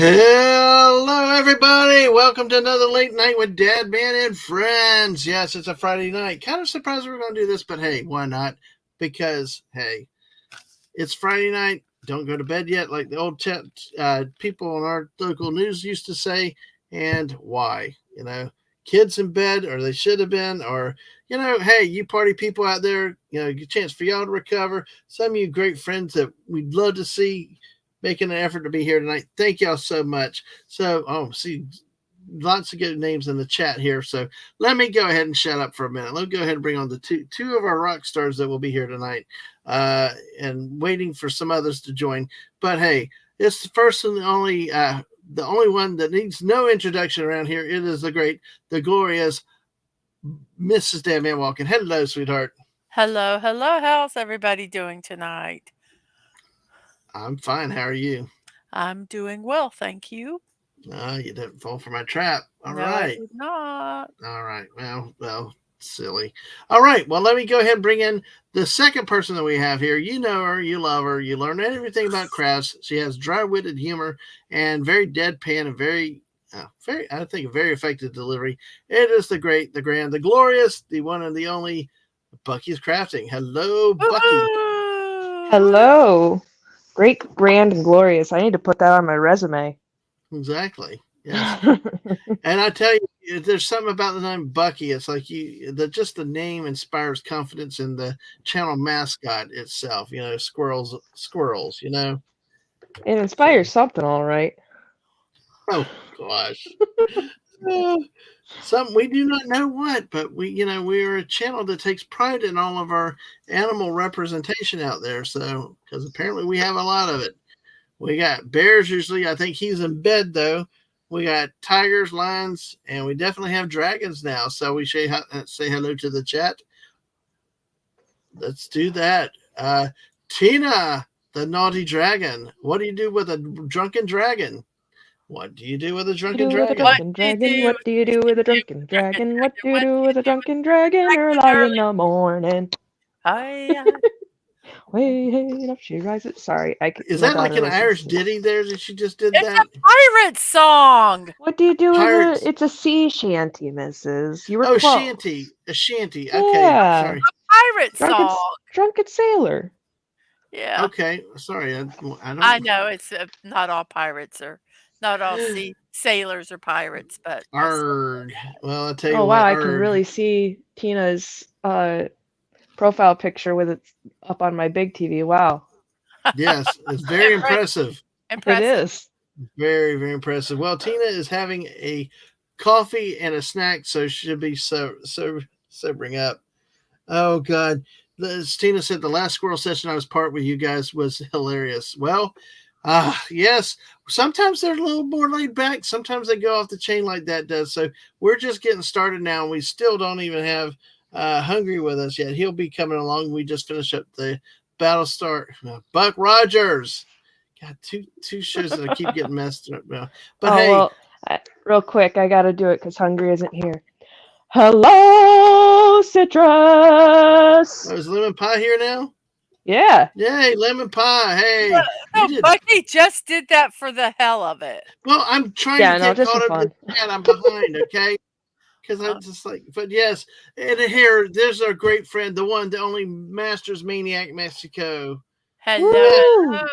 Hello, everybody. Welcome to another late night with Dadman and Friends. Yes, it's a Friday night. Kind of surprised we were going to do this, but hey, why not? Because, hey, it's Friday night. Don't go to bed yet, like the old people on our local news used to say. And why? Kids in bed, or they should have been, or, hey, you party people out there, a chance for y'all to recover. Some of you great friends that we'd love to see making an effort to be here tonight. Thank y'all so much. So, see, lots of good names in the chat here. So let me go ahead and shut up for a minute. Let me go ahead and bring on the two of our rock stars that will be here tonight, and waiting for some others to join. But hey, it's the first and the only one that needs no introduction around here. It is the great, the glorious Mrs. Dadman Walken. Hello, sweetheart. Hello. How's everybody doing tonight? I'm fine. How are you? I'm doing well, thank you. You didn't fall for my trap. All No, I right. did not. All right. Well, silly. All right. Well, let me go ahead and bring in the second person that we have here. You know her, you love her, you learn everything about crafts. She has dry-witted humor and very deadpan and very, I think, a very effective delivery. It is the great, the grand, the glorious, the one and the only Bucky's Crafting. Hello, Bucky. Woo-hoo! Hello. Great, grand, and glorious. I need to put that on my resume. Exactly. Yes. And I tell you, there's something about the name Bucky. It's like just the name inspires confidence in the channel mascot itself. Squirrels. It inspires something, all right. Oh gosh. Some we do not know what, but we are a channel that takes pride in all of our animal representation out there. So, because apparently we have a lot of it. We got bears usually. I think he's in bed though. We got tigers, lions, and we definitely have dragons now. So we say hello to the chat. Let's do that. Tina, the naughty dragon. What do you do with a drunken dragon? What do you do with a drunken dragon? What do you do with a drunken dragon? What do you do with a drunken dragon? Early in the morning. Wait up, she rises. Sorry, Is that like an Irish ditty there that she just did? It's a pirate song. What do you do with it? It's a sea shanty, Mrs. You were close. A shanty. Okay, yeah. sorry. A pirate song. Drunken sailor. Yeah. Okay, sorry. I know it's not all pirates or not all sailors or pirates, but. Arg. Well, I'll tell you what. Oh wow, I can really see Tina's profile picture with it up on my big TV. Wow. Yes, it's very impressive. It is. Very, very impressive. Well, Tina is having a coffee and a snack, so she should be sobering up. Oh, God. As Tina said, the last squirrel session I was part with you guys was hilarious. Well, yes, sometimes they're a little more laid back. Sometimes they go off the chain like that does. So we're just getting started now, and we still don't even have Hungry with us yet. He'll be coming along. We just finished up the Battlestar. Buck Rogers. Got two shows that I keep getting messed up now. But hey. Well, real quick, I got to do it because Hungry isn't here. Hello, Citrus. Oh, is Lemon Pie here now? Yeah. Yay, Lemon Pie. Hey. No, Bucky just did that for the hell of it. Well, I'm trying to get caught up in the chat. I'm behind, okay? Because I'm just like, but yes, and here, there's our great friend, the one, the only Masters Maniac Mexico. Hello.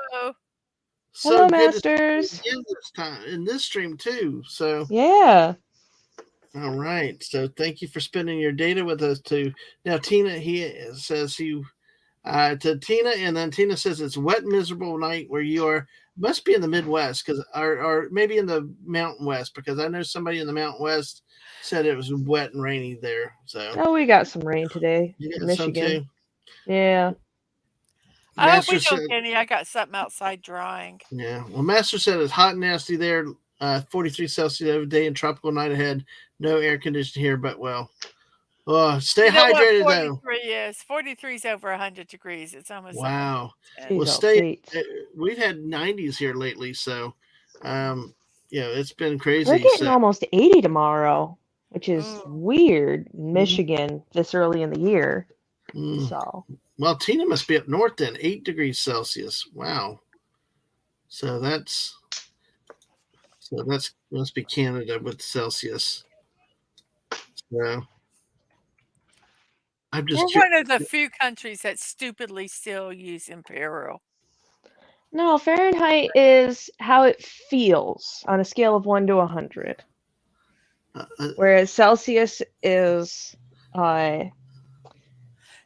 So hello, good Masters. To see you this time in this stream too. So yeah. All right. So thank you for spending your data with us too. Now Tina, he says to Tina, and then Tina says it's wet, miserable night where you are. Must be in the Midwest because, or maybe in the Mountain West, because I know somebody in the Mountain West said it was wet and rainy there. So we got some rain today in Michigan. Yeah. I hope we don't, Kenny. I got something outside drying. Yeah. Well, Master said it's hot and nasty there. 43 Celsius every day and tropical night ahead. No air conditioning here, but stay hydrated what 43 though. 43 is. 43 is over 100 degrees. It's almost wow. Well, we've had 90s here lately, so it's been crazy. We're getting almost 80 tomorrow, which is weird in Michigan this early in the year. So well, Tina must be up north then, 8 degrees Celsius. Wow. So that's So that's must be Canada with Celsius. So I'm just We're one of the few countries that stupidly still use imperial. No, Fahrenheit is how it feels on a scale of 1 to 100, whereas Celsius is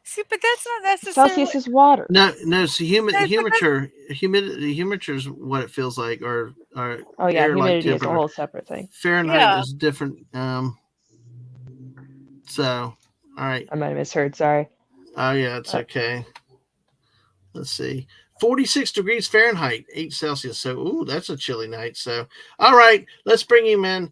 See, but that's not necessarily. Celsius is water. no. So but humidity is what it feels like, or Oh yeah, air-like humidity is a temperature. whole separate thing. Fahrenheit Yeah. is different. So all right. I might have misheard. Sorry. Oh yeah, it's okay. Let's see. 46 degrees Fahrenheit, 8 Celsius. So, ooh, that's a chilly night. So, all right, let's bring him in.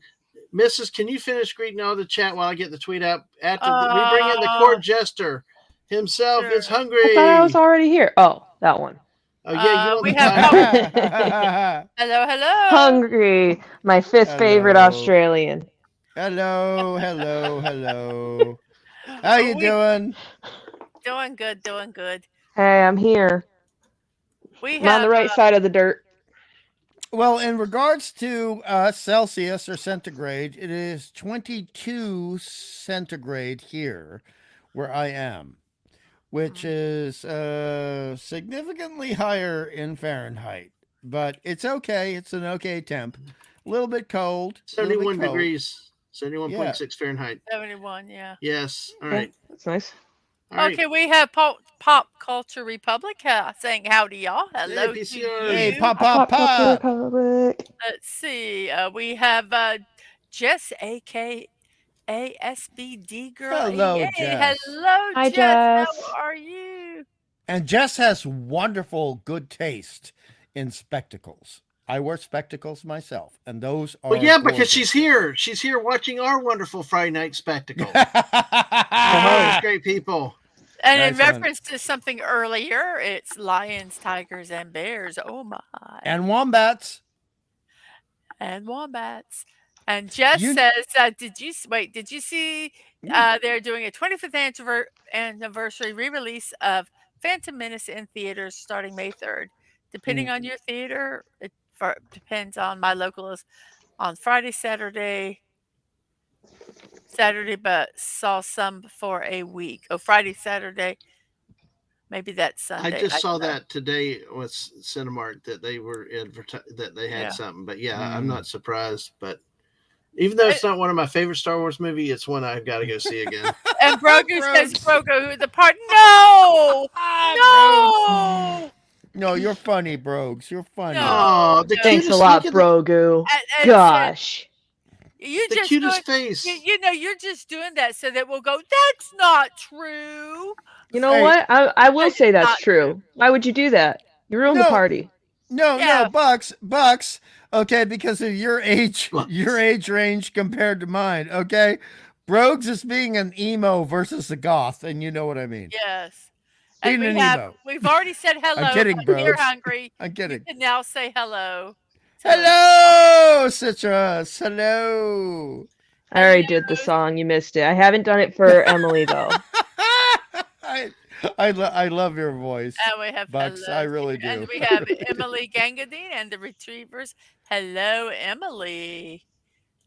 Mrs., can you finish greeting all the chat while I get the tweet up? After we bring in the court jester himself, Sure. is hungry. I thought I was already here. Oh, that one. Oh, yeah, you we don't have hello, hello. Hungry, my fifth favorite Australian. Hello. How you doing? Doing good, doing good. Hey, I'm here. I'm on the right side of the dirt. Well, in regards to Celsius or centigrade, it is 22 centigrade here where I am, which is significantly higher in Fahrenheit. But it's okay. It's an okay temp. A little bit cold. 71 degrees. 71.6 Fahrenheit. 71, yeah. Yes. All right. That's nice. Okay, we have Pop Culture Republic saying howdy, y'all. Hello, Hey, to PCR. you. Hey, pop. Culture Republic. Let's see. We have Jess, a.k.a. SBD Girl. Hello, Yay. Jess. Hello, Hi, Jess. Jess. How are you? And Jess has wonderful good taste in spectacles. I wear spectacles myself, and those are Well, yeah, because gorgeous. she's here. She's here watching our wonderful Friday night spectacle. Great people. And Nice in reference to something earlier, it's lions, tigers, and bears. Oh my! And wombats. And wombats. And Jess says, "Did you see? They're doing a 25th anniversary re-release of Phantom Menace in theaters starting May 3rd. Depending on your theater, it depends on my local is on Friday, Saturday, but saw some for a week. Oh, Friday, Saturday, maybe that's Sunday. I just saw that today with Cinemark that they were that they had something. But yeah, I'm not surprised. But even though it's not one of my favorite Star Wars movies, it's one I've got to go see again. And Brogu says, "Brogu, the part." No, no. No, you're funny, Brogues. You're funny. Oh, thanks a lot, Brogu. Gosh. You the just cutest face. You're just doing that so that we'll go, that's not true. You know what? I will say that's true. Why would you do that? You ruined the party. No, Bucks. Okay, because of your age range compared to mine. Okay, Brogues is being an emo versus a goth, and you know what I mean. Yes. Being And we've already said hello. I'm kidding, Brogues. You're hungry. I'm kidding. You can now say hello. Hello, Citrus. Hello. I already did the song. You missed it. I haven't done it for Emily though. I love your voice. And we have Bucks. I really do. And we have Emily Gangadine and the Retrievers. Hello, Emily.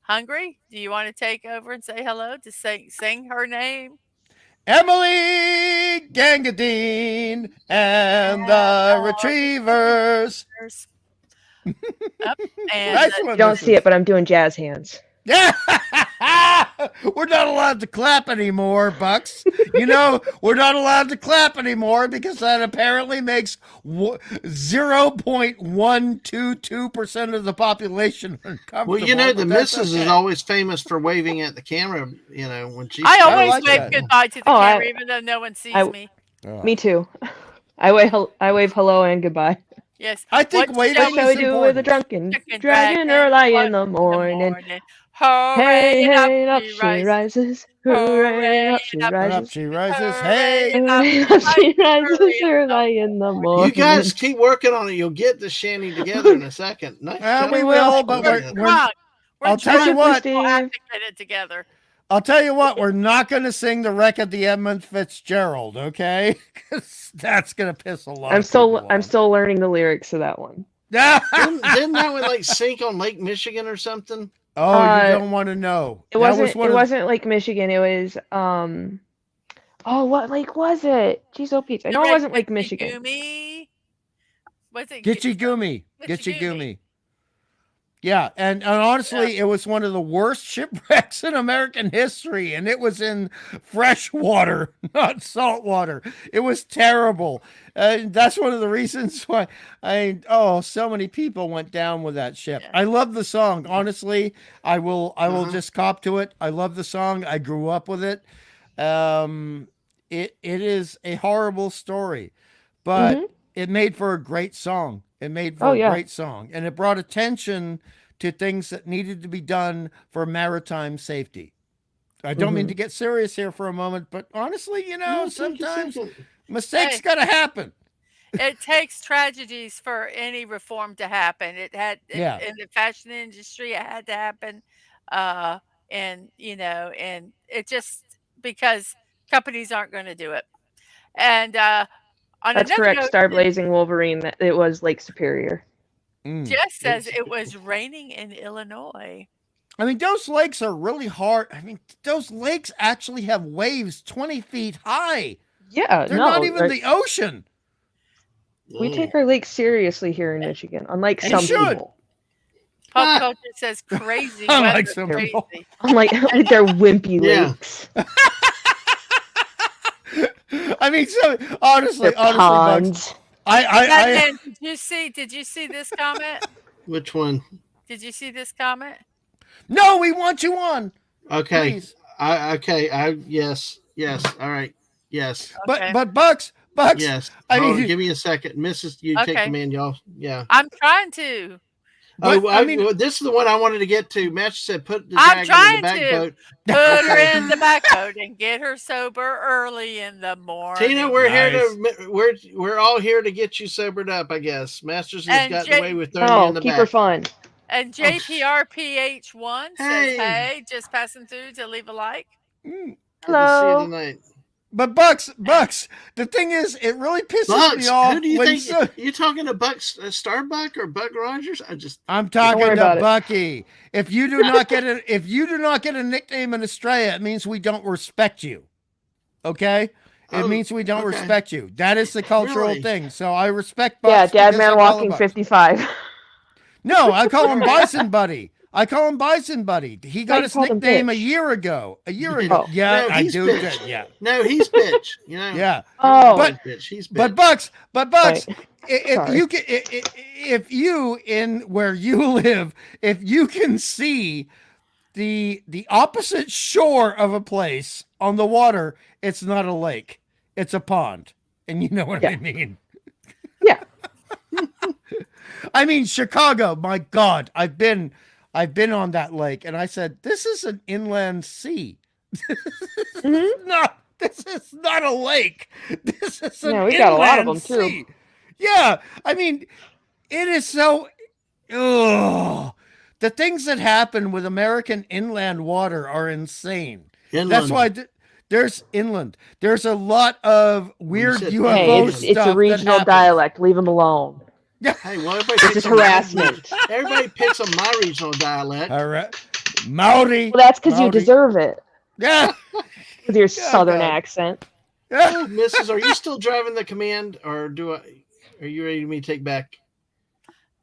Hungry? Do you want to take over and say hello? To sing her name? Emily Gangadine and the Retrievers. And you don't see it, but I'm doing jazz hands. Yeah, we're not allowed to clap anymore, Bucks. You know, we're not allowed to clap anymore because that apparently makes 0.122% of the population uncomfortable. Well, you know, the missus is always famous for waving at the camera. You know, when she. I always wave goodbye to the camera, even though no one sees me. Me too. I wave hello and goodbye. Yes. I think waving what shall we do with a drunken dragon early in the morning? Hey, up she rises. Hooray, up she rises. Up she rises. Hey, up she rises early in the morning. You guys keep working on it. You'll get the shanty together in a second. Nice we will, but I'll tell you what. We'll have to get it together. I'll tell you what, we're not going to sing the Wreck at the Edmund Fitzgerald, okay? Because that's going to piss a lot of people off. I'm still learning the lyrics of that one. Didn't that one like sink on Lake Michigan or something? Oh, you don't want to know. It wasn't Lake Michigan. It was oh, what lake was it? Jeez, oh Pete. I know it wasn't Lake Michigan. Was it Gitchigumi? Gitchigumi. Yeah, and honestly, it was one of the worst shipwrecks in American history, and it was in fresh water, not salt water. It was terrible. That's one of the reasons why so many people went down with that ship. Yeah. I love the song. Honestly, I will just cop to it. I love the song. I grew up with it. It is a horrible story, but it made for a great song. It made for a great song, and it brought attention to things that needed to be done for maritime safety. I don't mean to get serious here for a moment, but honestly, sometimes mistakes got to happen. It takes tragedies for any reform to happen. In the fashion industry, it had to happen, and it just because companies aren't going to do it, and that's correct. Star Blazing Wolverine. That it was Lake Superior. Jess says it was raining in Illinois. I mean, those lakes are really hard. I mean, those lakes actually have waves 20 feet high. Yeah, they're not even the ocean. We take our lakes seriously here in Michigan, unlike some people. Pop culture says crazy. Unlike some people. Unlike their wimpy lakes. I mean, so honestly, Bugs, did you see this comment? Which one? Did you see this comment? No, we want you on. Okay. Please. Yes. All right. Yes. Okay. But Bucks. Yes. Give me a second, Mrs. You take command, y'all. Yeah. I'm trying to. This is the one I wanted to get to. Master said, put the I'm dragon in the back boat. Put her in the back boat and get her sober early in the morning. Tina, we're all here to get you sobered up, I guess. Masters has gotten away with throwing you in the back. Keep her fun. And JPRPH1 says, hey, just passing through to leave a like. Hello. Good to see you tonight. But Bucks, the thing is, it really pisses me off. Who do you think? You talking to Starbuck or Buck Rogers? I'm talking to Bucky. If you do not get a nickname in Australia, it means we don't respect you. Okay? It means we don't respect you. That is the cultural thing. So I respect Bucks. Yeah, Dadman Walking 55. No, I call him Bison Buddy. He got his nickname a year ago. Oh. Yeah, no, I do. Bitch. Yeah. No, he's bitch. Yeah. Oh. He's bitch. But Bucks. Right. If you in where you live, if you can see the opposite shore of a place on the water, it's not a lake. It's a pond. And you know what I mean. Yeah. I mean, Chicago, my God, I've been on that lake, and I said, this is an inland sea. This is not a lake. This is an inland sea. We got a lot of them, too. Yeah, I mean, it is so... the things that happen with American inland water are insane. That's why... There's inland. There's a lot of weird UFO stuff. It's a regional dialect. Leave them alone. Hey, well, this is harassment. Everybody picks on my regional dialect. All right. Maori. Well, that's because you deserve it. Yeah. With your southern accent. Yeah. Mrs., are you still driving the command, or are you ready for me to take back?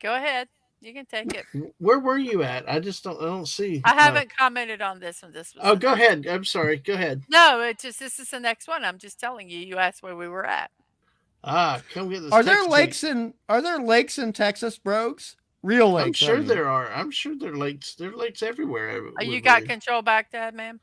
Go ahead. You can take it. Where were you at? I don't see. I haven't commented on this one. Go ahead. I'm sorry. Go ahead. No, this is the next one. I'm just telling you. You asked where we were at. Come get this. Are there lakes in Texas, Brogues? Real lakes. I'm sure there are. I'm sure there are lakes. There are lakes everywhere. You got control back, Dad, ma'am?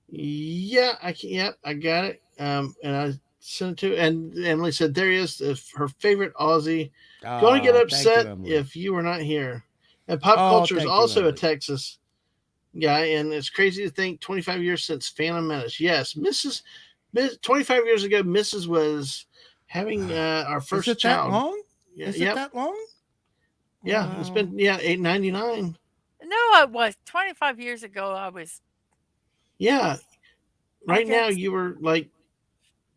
Yeah, I got it. And I sent it to, and Emily said there he is, her favorite Aussie. Going to get upset if you were not here. And Pop Culture is also a Texas guy, and it's crazy to think 25 years since Phantom Menace. Yes, 25 years ago, Mrs. was having our first child. That long? Yeah, is it that long? Yeah, wow. It's been $8.99. No, I was 25 years ago. I was. Yeah, right now you were like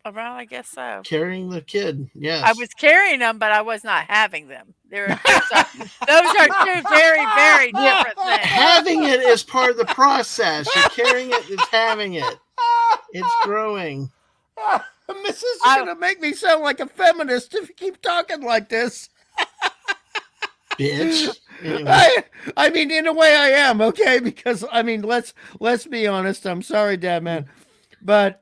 Well, I guess so. Carrying the kid. Yes. I was carrying them, but I was not having them. Those are two very, very different things. Having it is part of the process. You're carrying it, it's having it. It's growing. Mrs. You're going to make me sound like a feminist if you keep talking like this. Bitch. Anyway. I mean, in a way I am, okay? Because, I mean, let's be honest. I'm sorry, Dad, man. But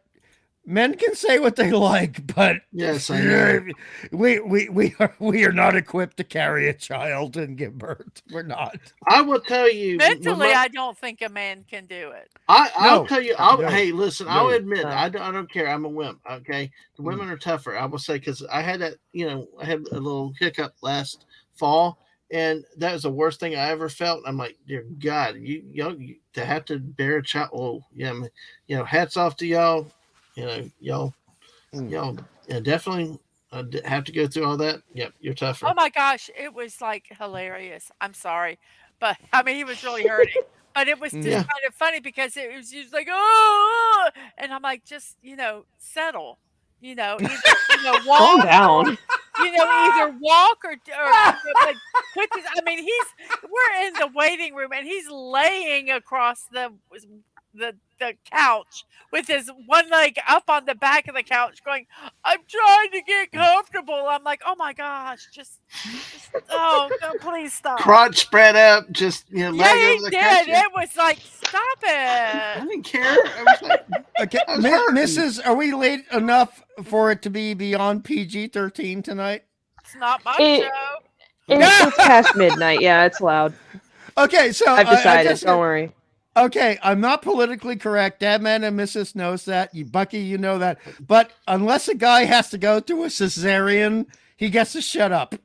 men can say what they like, but yes, I know. we are not equipped to carry a child and give birth. We're not. I will tell you. Mentally, I don't think a man can do it. I'll tell you. Hey, listen. I'll admit, I don't care. I'm a wimp. Okay, the women are tougher. I will say, because I had that. I had a little hiccup last fall, and that was the worst thing I ever felt. I'm like, dear God, you to have to bear a child. Oh, yeah, hats off to y'all. Y'all definitely have to go through all that. Yep, you're tougher. Oh my gosh, it was like hilarious. I'm sorry, but I mean, he was really hurting. But it was just kind of funny because it was just like, oh, and I'm like, just settle. Either walk. Calm down. Either walk or like, put this. I mean, we're in the waiting room and he's laying across the couch with his one leg up on the back of the couch going, I'm trying to get comfortable. I'm like, oh my gosh, just no, please stop. Crotch spread up, just yeah, leg he over the did. couch. It was like, stop it. I didn't care. I was like, okay, Mrs., are we late enough for it to be beyond PG-13 tonight? It's not my show. It's past midnight. Yeah, it's loud. Okay, so I've decided. Don't worry. Okay, I'm not politically correct. Dadman and Mrs. knows that. Bucky, you know that. But unless a guy has to go through a cesarean, he gets to shut up.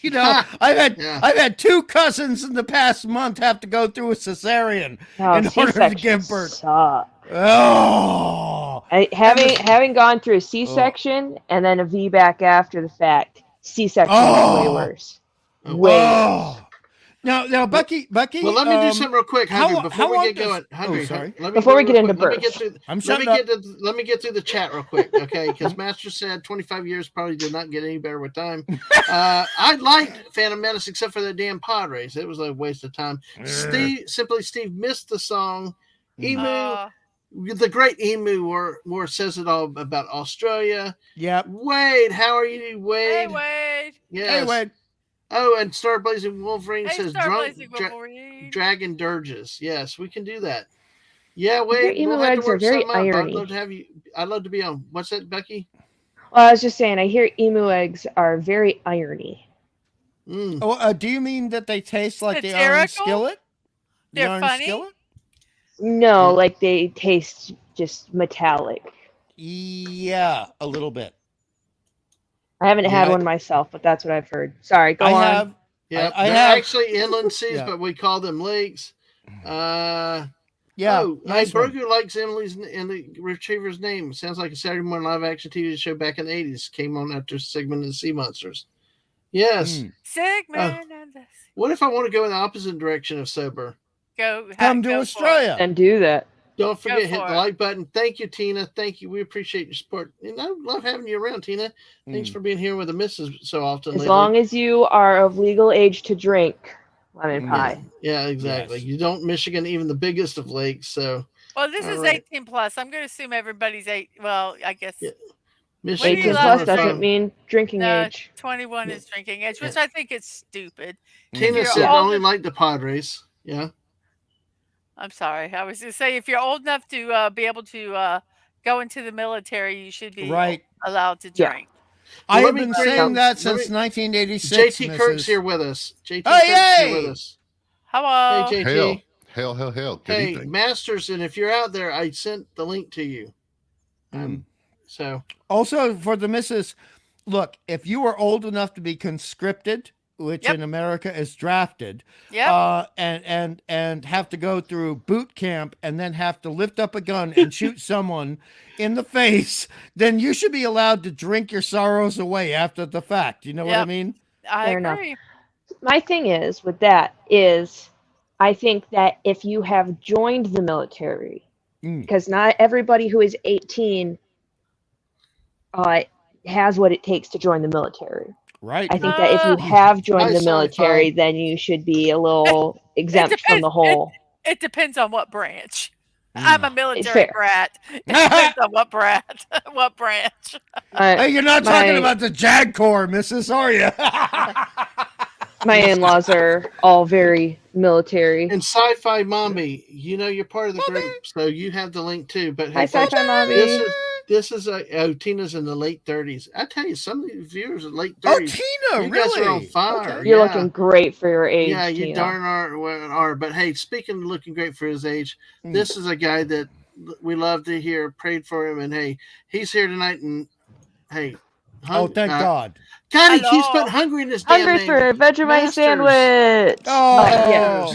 I've had two cousins in the past month have to go through a cesarean in order to give birth. Suck. Oh, having gone through a C-section and then a VBAC after the fact, C-section is way worse. Way worse. Now, Bucky. Well, let me do something real quick, Hungry, before we get going. Hungry, sorry. Before we get into birth, let me get through the chat real quick, okay? Because Master said 25 years probably did not get any better with time. I liked Phantom Menace except for the damn pod race. It was a waste of time. Steve missed the song. Emu, the great Emu war says it all about Australia. Yep. Wade, how are you, Wade? Hey, Wade. Yes. Hey, Wade. Oh, and Star Blazing Wolverine says drunk dragon dirges. Yes, we can do that. Yeah, Wade. Your emu eggs are very irony. I'd love to have you. I'd love to be on. What's that, Becky? Well, I was just saying, I hear emu eggs are very irony. Oh, do you mean that they taste like the iron skillet? They're funny? No, like they taste just metallic. Yeah, a little bit. I haven't had one myself, but that's what I've heard. Sorry, go on. Yeah, they're actually inland seas, but we call them lakes. Nice Brogu likes Emily's and the retriever's name. Sounds like a Saturday morning live action TV show back in the 80s. Came on after Sigmund and the Sea Monsters. Yes. Sigmund and the Sea. What if I want to go in the opposite direction of sober? Come to Australia and do that. Don't forget, hit the like button. Thank you, Tina. Thank you. We appreciate your support. And I love having you around, Tina. Thanks for being here with the missus so often. As long as you are of legal age to drink lemon pie. Yeah, exactly. Yes. You don't Michigan, even the biggest of lakes. So. Well, this is 18 plus. I'm going to assume everybody's 8. Well, I guess. Yeah. 18 plus doesn't mean drinking age. 21 is drinking age, which I think is stupid. Tina said only like the pod race. Yeah. I'm sorry. I was going to say, if you're old enough to be able to go into the military, you should be allowed to drink. I have been saying that since 1986. JT Kirk's here with us. JT Kirk's here with us. Hello. Hey, JT. Hail. Good hey, evening. Masters, and if you're out there, I sent the link to you. So also for the missus, look, if you are old enough to be conscripted, which in America is drafted, and have to go through boot camp and then have to lift up a gun and shoot someone in the face, then you should be allowed to drink your sorrows away after the fact. You know what I mean? I agree. My thing is with that is, I think that if you have joined the military, because not everybody who is 18 has what it takes to join the military. Right. I think that if you have joined the Nice military, sci-fi. then you should be a little exempt from the whole. It depends on what branch. I'm a military Fair. brat. It depends on what brat, what branch. Hey, you're not talking about the JAG Corps, Mrs. Are you? My in-laws are all very military. And Sci-Fi Mommy, you know you're part of the group, so you have the link too. But Hi, hey, folks, Sci-Fi Mommy. this is Tina's in the late 30s. I tell you, some of the viewers are late 30s. Oh, Tina, you really? guys are on fire. Okay. You're looking great for your age. Yeah, you Tina. darn are. But hey, speaking of looking great for his age, this is a guy that we love to hear. Prayed for him, and hey, he's here tonight. And hey, thank God. God, he keeps putting hungry in his damn Hungry name. for a Vegemite Masters. sandwich. Oh, yeah.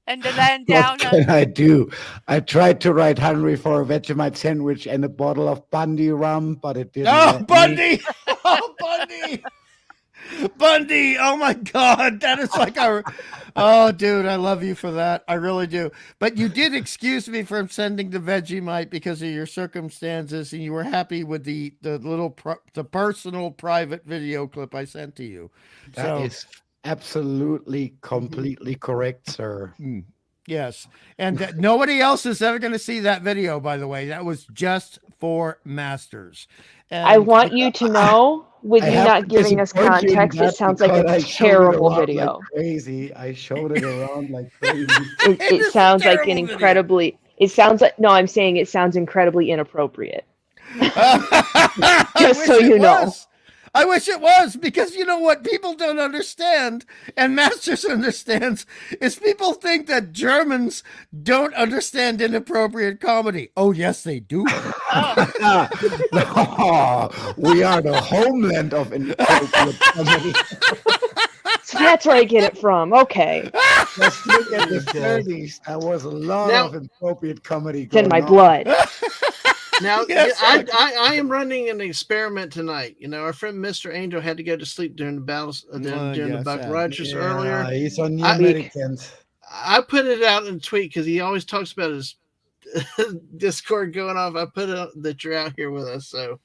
And the land down. What can I do? I tried to write hungry for a Vegemite sandwich and a bottle of Bundy rum, but it didn't. Oh, let me. Bundy! Oh, Bundy! Bundy! Oh my God, that is like our. Oh, dude, I love you for that. I really do. But you did excuse me from sending the Vegemite because of your circumstances, and you were happy with the little the personal private video clip I sent to you. That is absolutely, completely correct, sir. Yes, and nobody else is ever going to see that video. By the way, that was just for Masters. And I want you to know, with you not giving us context, it sounds like a terrible video. Like crazy. I showed it around like crazy. It sounds like an incredibly. Video. It sounds like I'm saying it sounds incredibly inappropriate. Just so you know. I wish it was, because you know what people don't understand, and Masters understands, is people think that Germans don't understand inappropriate comedy. Oh, yes, they do. No, we are the homeland of inappropriate comedy. So that's where I get it from. Okay. Let's look at the 30s. That was a lot of inappropriate comedy. It's in my blood. Now, yes, I am running an experiment tonight. You know, our friend Mr. Angel had to go to sleep during the battles, during the Buck Rogers earlier. He's on New Americans. I put it out in a tweet because he always talks about his Discord going off. I put it that you're out here with us, so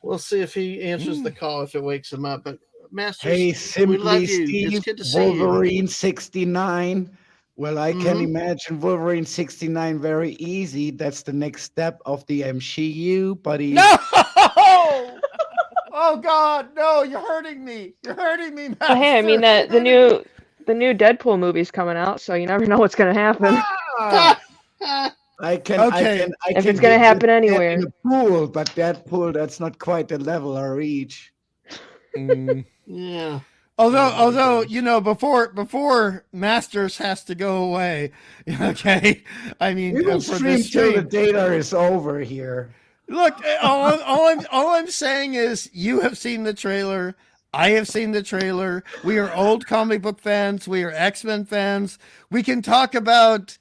we'll see if he answers the call if it wakes him up. But Masters, hey, Simply we love you. Steve, It's good to see Wolverine you. 69. Well, I can imagine Wolverine 69 very easy. That's the next step of the MCU, buddy. No! Oh God, no! You're hurting me. You're hurting me, Master. Well, hey, I mean the new Deadpool movie's coming out, so you never know what's gonna happen. I can. If it's gonna happen anywhere. In the pool, but Deadpool, that's not quite the level I reach. Yeah. Although you know, before Masters has to go away, okay. I mean, we will stream till the data is over here. Look, all I'm saying is, you have seen the trailer. I have seen the trailer. We are old comic book fans. We are X-Men fans. We can talk about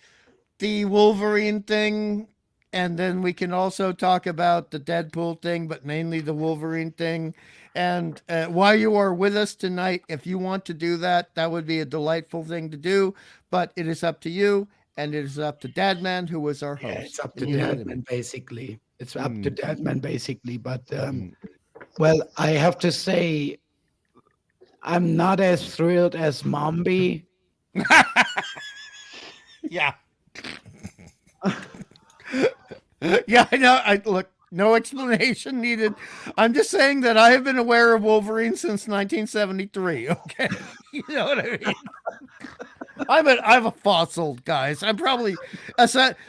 the Wolverine thing, and then we can also talk about the Deadpool thing, but mainly the Wolverine thing. And while you are with us tonight, if you want to do that, that would be a delightful thing to do. But it is up to you, and it is up to Dadman, who was our host. Yeah, it's up to Dadman, basically. It's up to Dadman, basically. But, well, I have to say, I'm not as thrilled as Mombi. Yeah. Yeah, I know. Look. No explanation needed. I'm just saying that I have been aware of Wolverine since 1973. Okay, you know what I mean. I'm a fossil, guys. I'm probably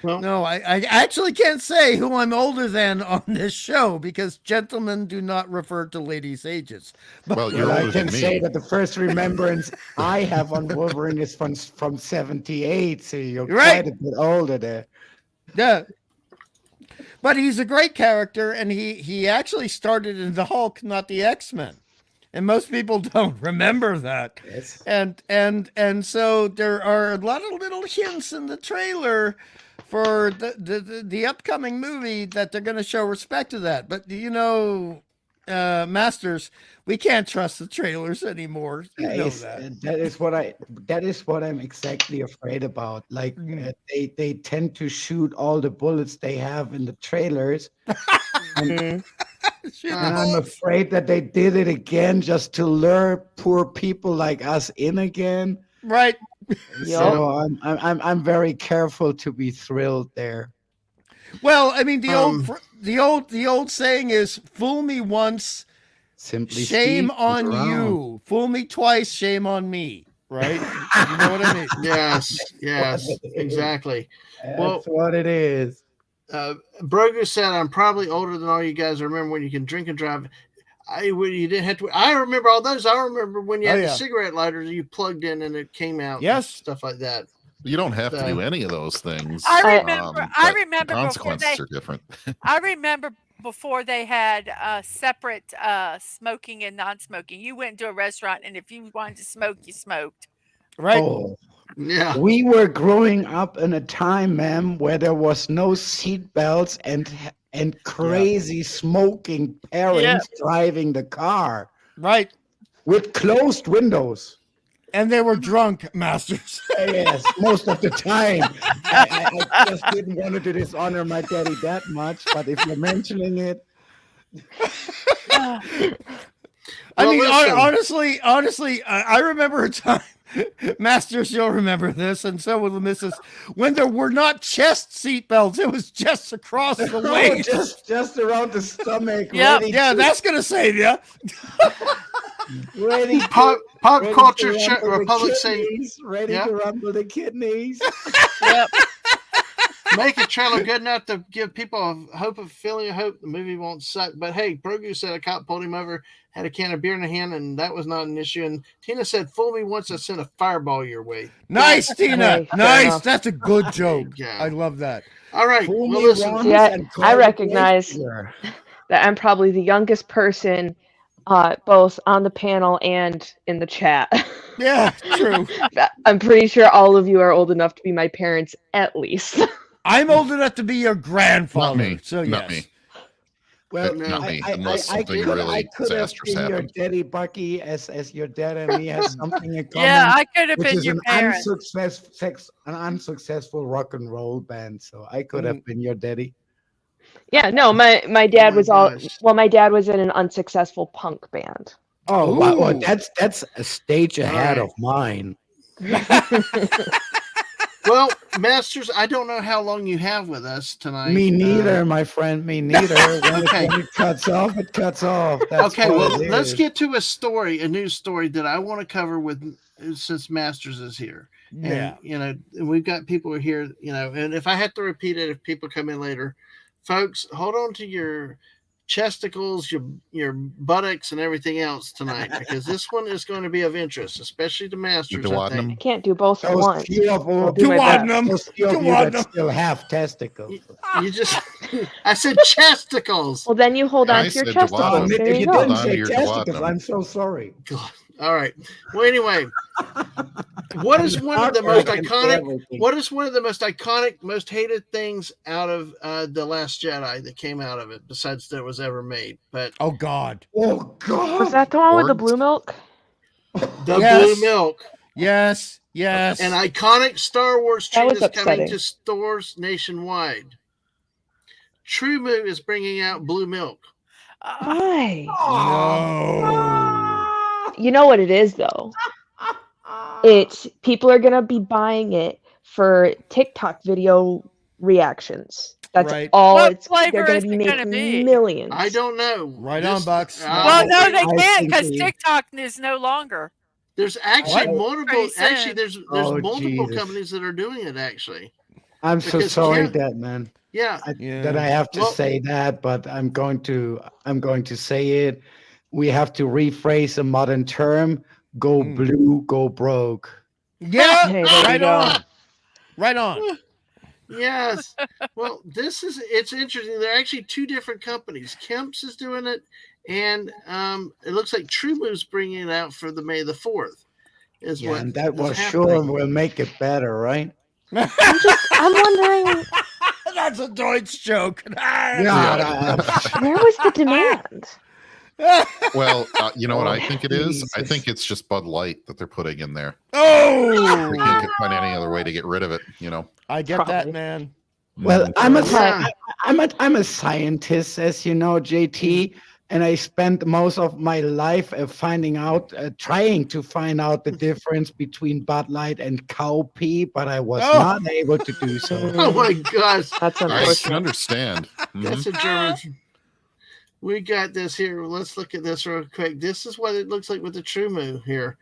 no. I actually can't say who I'm older than on this show because gentlemen do not refer to ladies' ages. But well, I can say that the first remembrance I have on Wolverine is from 78, so you're quite a bit older there. Yeah. But he's a great character, and he actually started in the Hulk, not the X-Men. And most people don't remember that. Yes. And so there are a lot of little hints in the trailer for the upcoming movie that they're going to show respect to that. But you know, Masters, we can't trust the trailers anymore. You know that. That is what I'm exactly afraid about. Like they tend to shoot all the bullets they have in the trailers. And I'm afraid that they did it again just to lure poor people like us in again. Right. So I'm very careful to be thrilled there. Well, I mean, the old saying is, "Fool me once, Simply shame Steve comes on around. you. Fool me twice, shame on me." Right? You know what I mean? Yes, exactly. That's what it is. Brogu said, "I'm probably older than all you guys. I remember when you can drink and drive. You didn't have to. I remember all those. I remember when you had the cigarette lighters you plugged in and it came out. Yes, stuff like that. You don't have to do any of those things. I remember. The consequences are different. I remember before they had separate smoking and non-smoking. You went to a restaurant, and if you wanted to smoke, you smoked. Right. Oh, yeah. We were growing up in a time, ma'am, where there was no seat belts and crazy smoking parents driving the car. Right. With closed windows. And they were drunk, Masters. Yes, most of the time. I just didn't want to dishonor my daddy that much, but if you're mentioning it. Honestly, I remember a time, Masters, you'll remember this, and so will the missus, when there were not chest seat belts, it was just across the waist. Just around the stomach. Yeah, that's going to save you. Ready pop culture Republic saying ready to rumble the kidneys. Yep. Make a trailer good enough to give people a feeling of hope the movie won't suck. But hey, Brogu said a cop pulled him over, had a can of beer in the hand, and that was not an issue. And Tina said, "Fool me once, I sent a fireball your way." Nice, Tina. Nice. That's a good joke. I love that. All right. Well, listen. Yeah, I recognize that I'm probably the youngest person both on the panel and in the chat. Yeah, true. I'm pretty sure all of you are old enough to be my parents, at least. I'm old enough to be your grandfather. Not me. So not yes. me. Well, not me. Unless I something could really have disastrous been your happened. daddy, Bucky, as your dad and me has something in common. Yeah, I could have which been is your parent. an unsuccessful rock and roll band. So I could have been your daddy. Yeah, no, my dad was my dad was in an unsuccessful punk band. Oh, wow. Well, that's a stage ahead of mine. Well, Masters, I don't know how long you have with us tonight. Me neither, my friend. Me neither. When it cuts off, it cuts off. That's okay, well, let's get to a news story that I want to cover since Masters is here. Yeah. And, we've got people here, and if I have to repeat it, if people come in later, folks, hold on to your chesticles, your buttocks, and everything else tonight, because this one is going to be of interest, especially to Masters. I can't do both at once. Those that still have testicles. You just, I said chesticles. Well, then you hold on to your testicles. There you go. Didn't say testicles. I'm so sorry. God. All right. Well, anyway, what is one of the most iconic? What is one of the most iconic, most hated things out of The Last Jedi that came out of it, besides that was ever made? But oh God, was that the one with the blue milk? The blue milk. Yes. An iconic Star Wars treat is upsetting. coming to stores nationwide. True Moo is bringing out blue milk. Why? No. You know what it is, though? It's people are gonna be buying it for TikTok video reactions. That's all. They're gonna be making millions. I don't know. Right on, Bucks. Well, no, they can't because TikTok is no longer. There's actually multiple. Actually, there's multiple companies that are doing it. Actually, I'm so sorry, that man. Yeah, that I have to say that, but I'm going to say it. We have to rephrase a modern term. Go blue, go broke. Yeah, hey, right on. Yes. Well, it's interesting. There are actually two different companies. Kemp's is doing it, and it looks like True Moo's bringing it out for the May the 4th. And that was sure will make it better, right? I'm wondering. That's a Deutsch joke. Where was the demand? Well, you know what I think it is? I think it's just Bud Light that they're putting in there. Oh! We can't find any other way to get rid of it, I get that, man. Well, I'm a scientist, as you know, JT. and I spent most of my life trying to find out the difference between Bud Light and cow pee, but I was not able to do so. Oh my gosh, That's I can unfortunate. understand. that's a German. We got this here. Let's look at this real quick. This is what it looks like with the True Moo here.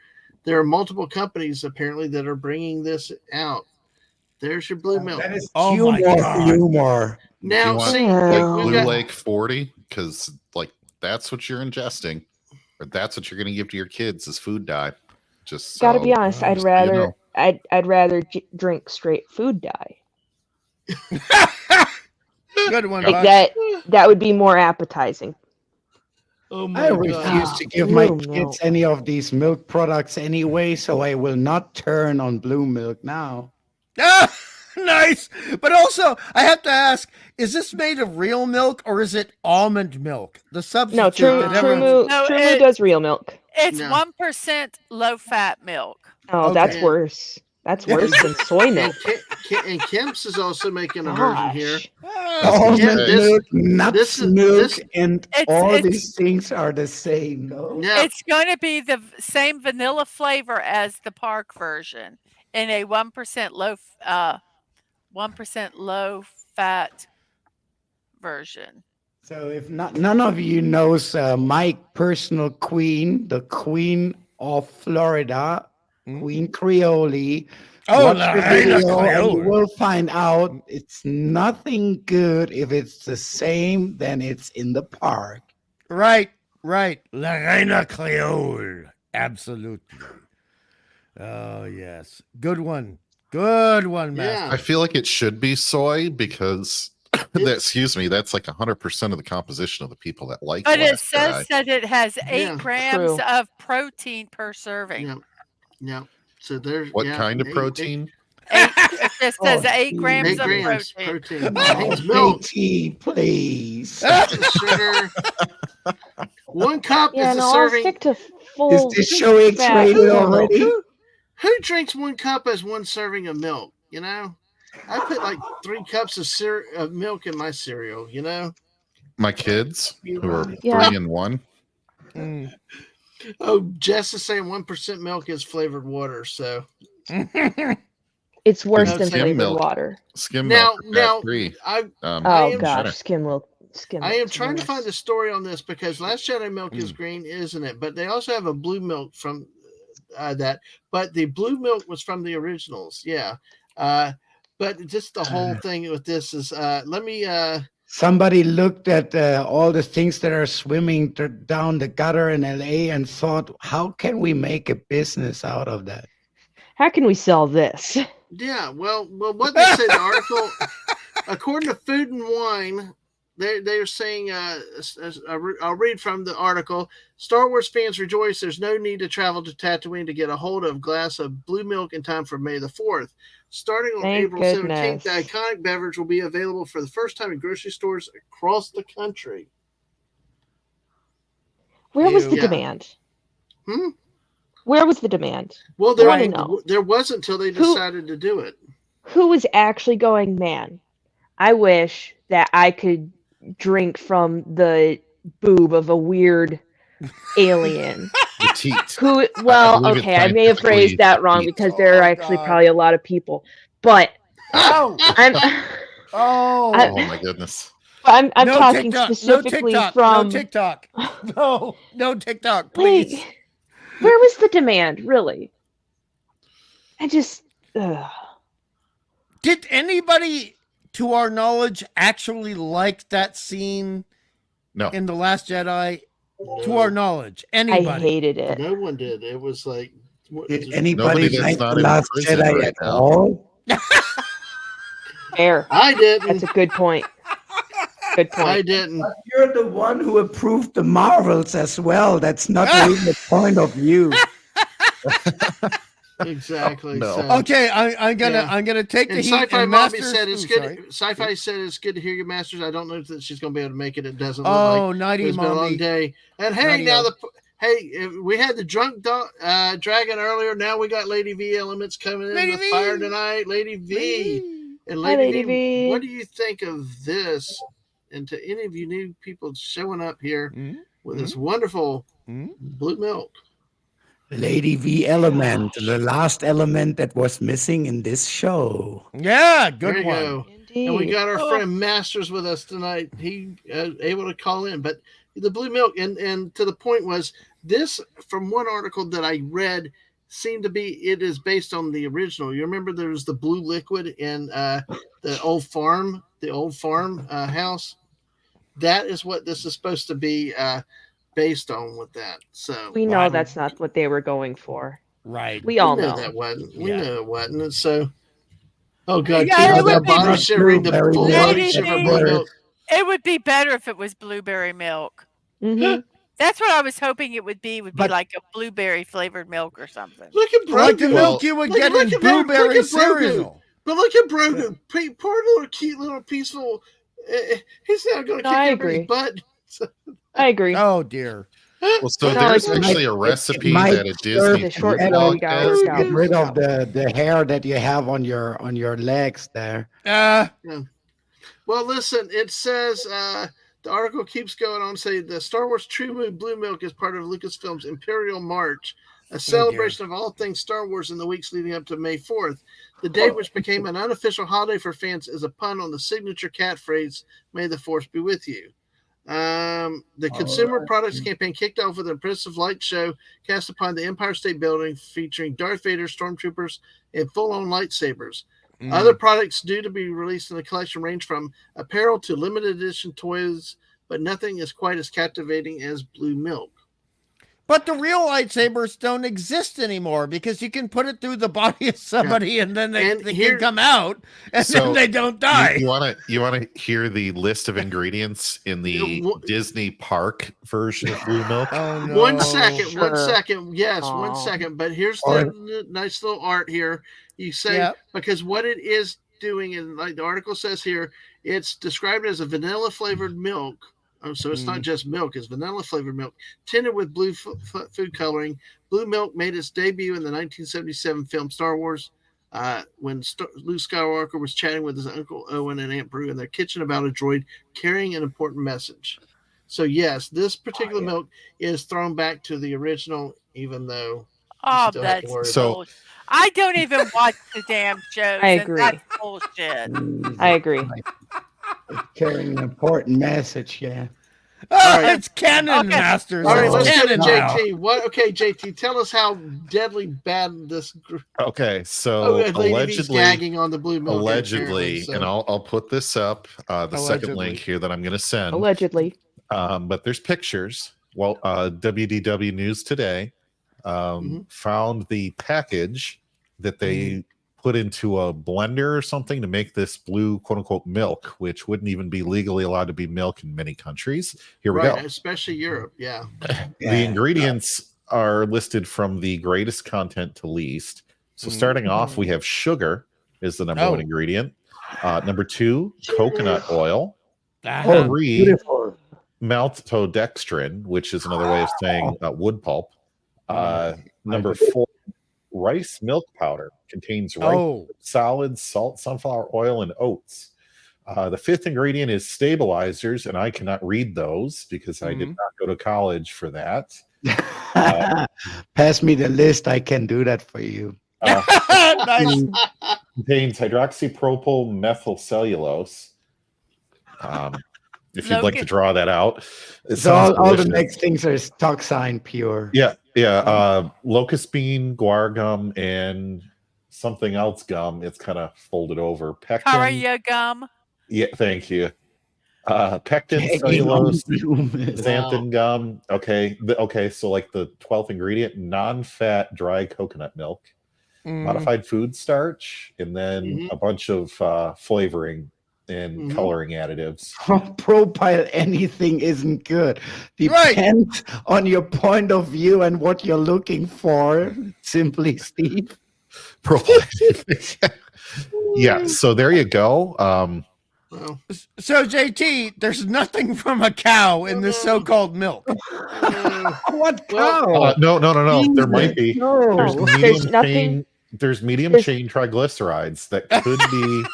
There are multiple companies apparently that are bringing this out. There's your blue milk. That is Oh my God. humor. Do you Now, want see, like Oh. Blue Lake 40? Because like that's what you're ingesting, or that's what you're going to give to your kids as food dye. Just Gotta so- be honest, I'd just so you rather know. I'd rather drink straight food dye. Good one, Like Buck. that would be more appetizing. oh I my refuse god. to give my Blue kids milk. any of these milk products anyway, so I will not turn on blue milk now. Ah, nice. But also, I have to ask: is this made of real milk or is it almond milk? The substitute No, True that No, True everyone's. Moo No, True Moo does real milk. It's No. 1% low-fat milk. Oh, that's Okay. worse. That's worse than soy milk. And Kemp's is also making a version here. Gosh. Almond Yeah, this- milk, nuts this is- milk, this- and all It's- these things are the same. No? Yeah, It's going to be the same vanilla flavor as the Park version in a 1% low fat version. So if none of you knows my personal queen, the Queen of Florida, Queen Creole, Oh, watch La the Reina video and you Creole. will find out it's nothing good if it's the same than it's in the park. Right. La Reina Creole. Absolutely. Oh, yes. Good one. Good one, Master. I feel like it should be soy because excuse me, that's like 100% of the composition of the people that like. But it Last Jedi. says that it has 8 Yeah. grams True. of protein per serving. yeah. So there's What kind of protein? It just says Oh, 8 grams 8 of grams protein. protein. Oh, It's milk, JT, please. sugar. 1 cup Yeah, is a no, I'll serving. stick to Is full. this show fat X-rated milk. already? Who drinks 1 cup as 1 serving of milk? You know, I put like 3 cups of milk in my cereal. You know. My kids who are Yeah. 3 and 1. Mm. Oh, Jess is saying 1% milk is flavored water. So It's worse No, than skim flavored milk. water. Skim now, milk are now, fat-free. I Oh am gosh, better. skim milk. I am milk's trying to find the worse. story on this because Last Jedi milk is green, isn't it? But they also have a blue milk from that. But the blue milk was from the originals, yeah. But just the whole thing with this is, let me. Somebody looked at all the things that are swimming down the gutter in LA and thought, how can we make a business out of that? How can we sell this? Yeah, well, what they say the article, according to Food and Wine, they're saying, I'll read from the article. Star Wars fans rejoice. There's no need to travel to Tatooine to get a hold of a glass of blue milk in time for May the 4th. Starting on Thank April 17th, the goodness. iconic beverage will be available for the first time in grocery stores across the country. Where was the Yeah. demand? Hmm? Where was the demand? Well, I wanna know. there wasn't until they Who- decided to do it. Who was actually going, man, I wish that I could drink from the boob of a weird alien. The teat. Who, well, believe it's okay, I may have scientifically phrased that wrong teat. because there are Oh, actually God. probably a lot of people. But Oh, I'm oh. I- Oh my goodness. I'm No talking TikTok, specifically no TikTok, from no TikTok. No TikTok, like, please. where was the demand, really? I just Did anybody, to our knowledge, actually like that scene No. in The Last Jedi? To No, our knowledge, I anybody? hated it. no one did. It was like, Did Nobody anybody that's like not The in Last prison Jedi right at now. all? Fair. I didn't. That's a good point. Good I point. didn't. You're the one who approved the Marvels as well. That's not really the point of view. Exactly. No. So. Okay, I'm gonna take the And heat. Sci-Fi and Bobby Masters- said it's Ooh, good. sorry. Sci-Fi said it's good to hear your Masters. I don't know that she's going to be able to make it. It doesn't look Oh, like nighty, it's been a long mommy. day. And hey, Nighty-o. now we had the drunk dragon earlier. Now we got Lady V elements coming in Lady with V. fire tonight. Lady V. And Hi, Lady, Lady v, V. what do you think of this? And to any of you new people showing up here, Mhm. with this wonderful blue milk. Lady V element, the last element that was missing in this show. Yeah, There good you one. go. Indeed. And we got our friend Masters with us tonight. He able to call in, but the blue milk and to the point was this from one article that I read seemed to be it is based on the original. You remember there was the blue liquid in the old farm house. That is what this is supposed to be based on with that. So We know that's not what they were going for. Right. We all know know that wasn't. We Yeah. know it wasn't. And so, oh god, Yeah, Keith, it would that be body not shivering, the blueberry full milk, body Lady shiver V. blue milk. It would be better if it was blueberry milk. Mm-hmm. That's what I was hoping it would be. But- Like a blueberry flavored milk or something. Look at Brogan. Like the milk you would get in blueberry cereal. But look at Brogan. Poor little cute little peaceful. He's not going to kick I everybody's agree. butt. I agree. Oh dear. Well, so No, there's it's- actually a it recipe might that a serve Disney the short food video blog we got has. worked out. Get rid of the hair that you have on your legs there. Well, listen, it says the article keeps going on saying the Star Wars True Blue Milk is part of Lucasfilm's Imperial March, a celebration of all things Star Wars in the weeks leading up to May 4th. The date, which became an unofficial holiday for fans, is a pun on the signature cat phrase, May the Force be with you. The Consumer Products campaign kicked off with an impressive light show cast upon the Empire State Building featuring Darth Vader, stormtroopers, and full-on lightsabers. Other products due to be released in the collection range from apparel to limited edition toys, but nothing is quite as captivating as blue milk. But the real lightsabers don't exist anymore because you can put it through the body of somebody and then they can come out and then they don't die. You want to hear the list of ingredients in the Disney park version of blue milk? Oh, no. One second. Yes, Aw. 1 second. But here's the nice little art here. You say, because what it is doing, and like the article says here, it's described as a vanilla flavored milk. So it's not just milk, it's vanilla flavored milk, tinted with blue food coloring. Blue milk made its debut in the 1977 film Star Wars when Luke Skywalker was chatting with his Uncle Owen and Aunt Beru in their kitchen about a droid carrying an important message. So, yes, this particular milk is thrown back to the original, even though. Oh, that's bullshit. I don't even watch the damn shows. I agree. And that's bullshit. I agree. Carrying an important message, yeah. It's canon, Masters. All right, let's go to now. JT. Okay, JT, tell us how deadly bad this. Okay, so allegedly gagging on the blue milk. Allegedly, and I'll put this up. The second link here that I'm going to send. Allegedly. But there's pictures. Well, WDW News Today found the package that they put into a blender or something to make this blue quote unquote milk, which wouldn't even be legally allowed to be milk in many countries. Here we go. Especially Europe. Yeah. The ingredients are listed from the greatest content to least. So starting off, we have sugar is the number one ingredient. Number 2, coconut oil. 3, maltodextrin, which is another way of saying wood pulp. Number 4, rice milk powder, contains rice, solid, salt, sunflower oil, and oats. The 5th ingredient is stabilizers, and I cannot read those because I did not go to college for that. Pass me the list. I can do that for you. Nice. Contains hydroxypropyl methylcellulose. If you'd like to draw that out. So all the next things are toxin pure. Yeah. Locust bean, guar gum, and something else gum. It's kind of folded over. Pectin. Carya gum. Yeah, thank you. Pectin, cellulose, xanthan gum. Okay. So like the 12th ingredient, non-fat dry coconut milk, modified food starch, and then a bunch of flavoring and coloring additives. Profile anything isn't good. Depends on your point of view and what you're looking for. Simply, Steve. Profile. Yeah. So there you go. So JT, there's nothing from a cow in this so-called milk. What cow? No. There might be. No. There's medium chain triglycerides that could be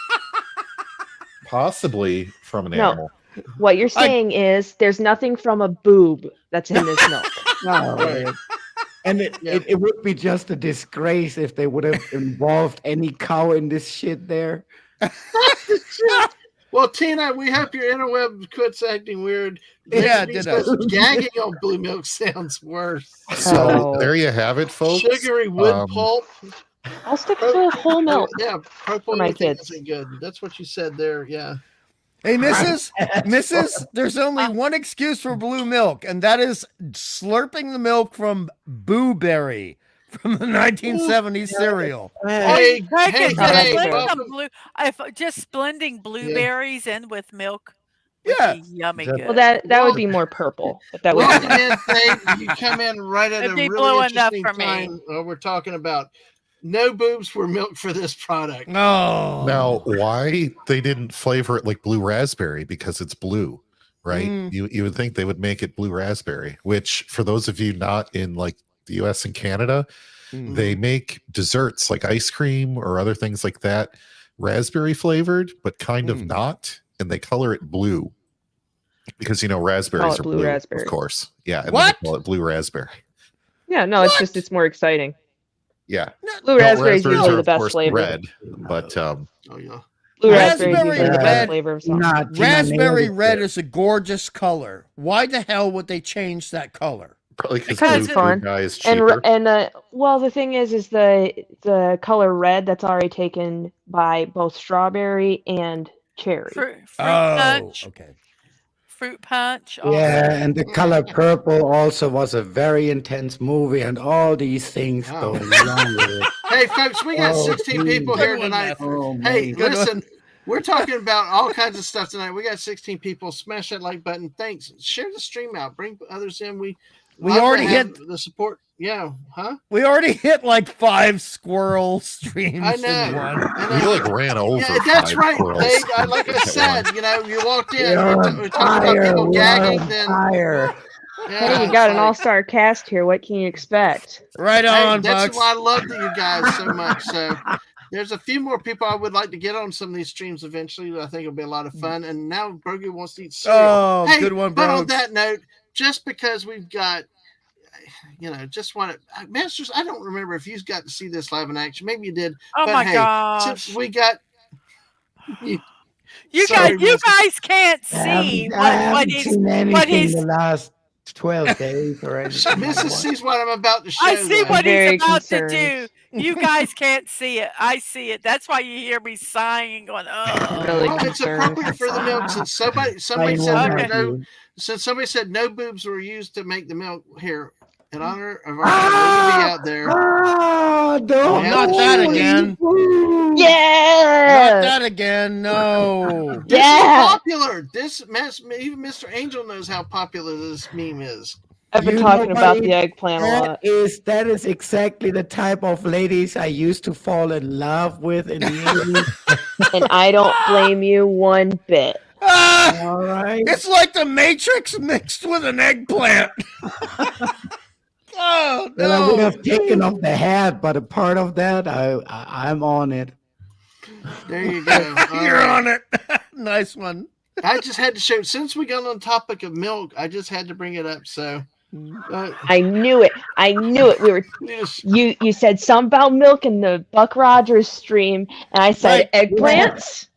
possibly from an animal. What you're saying is there's nothing from a boob that's in this milk. No, Right. and it would be just a disgrace if they would have involved any cow in this shit there. Well, Tina, we hope your interweb quits acting weird. Yeah, Maybe ditto. because gagging on blue milk sounds worse. So there you have it, folks. Sugary wood pulp. I'll stick to whole milk. Yeah, for my kids. Isn't good. That's what you said there. Yeah. Hey, Mrs. There's only one excuse for blue milk, and that is slurping the milk from Boo Berry from the 1970s cereal. Hey, just blending blueberries in with milk. Yeah, yummy. Good. Well, that would be more purple. But that would you come in right at a really interesting time. We're talking about no boobs for milk for this product. No. Now, why they didn't flavor it like blue raspberry? Because it's blue, right? You would think they would make it blue raspberry, which for those of you not in like the US and Canada, they make desserts like ice cream or other things like that, raspberry flavored, but kind of not. And they color it blue because, raspberries are blue, of course. Yeah. And what? They call it blue raspberry. Yeah, no, it's more exciting. Yeah. Blue raspberry is usually the best flavor. Red, but blue raspberry is usually the best flavor of something. Raspberry red is a gorgeous color. Why the hell would they change that color? Probably because it's fun. Is cheaper. And well, the thing is the color red that's already taken by both strawberry and cherry. Fruit punch. Okay. Fruit punch. Also. Yeah, and the color purple also was a very intense movie, and all these things going along with it. Hey, folks, we got 16 people here tonight. Hey, listen, we're talking about all kinds of stuff tonight. We got 16 people. Smash that like button. Thanks. Share the stream out. Bring others in. We already hit the support. Yeah, huh? We already hit like 5 squirrel streams. I know. We ran over. Yeah, that's right, Dave. Like I said, you walked in. We're talking about people gagging. Then hey, you got an all-star cast here. What can you expect? Right on, that's why I love you guys so much. So there's a few more people I would like to get on some of these streams eventually. I think it'll be a lot of fun. And now Brogy wants to eat cereal. Oh, hey, good one, bro. But on that note, just because we've got, just want to, Masters, I don't remember if you got to see this live in action. Maybe you did. Oh, but my hey, gosh. Since we got. You guys can't see what he's the last 12 days or anything. Mrs. sees what I'm about to show. I see what he's about to do. concerned. You guys can't see it. I see it. That's why you hear me sighing and going, oh. Really it's appropriate for the milk. Since somebody said since somebody said no boobs were used to make the milk here. In honor of our be out there. Not that again. Yeah. Not that again. No. This is popular. Even Mr. Angel knows how popular this meme is. I've been talking about the eggplant a lot. That is exactly the type of ladies I used to fall in love with in the 80s. And I don't blame you one bit. All right. It's like the Matrix mixed with an eggplant. Oh, no. Well, I would have taken off the hat, but a part of that, I'm on it. There you go. You're on it. Nice one. I just had to show. Since we got on the topic of milk, I just had to bring it up. So I knew it. We were. You said something about milk in the Buck Rogers stream, and I said eggplants.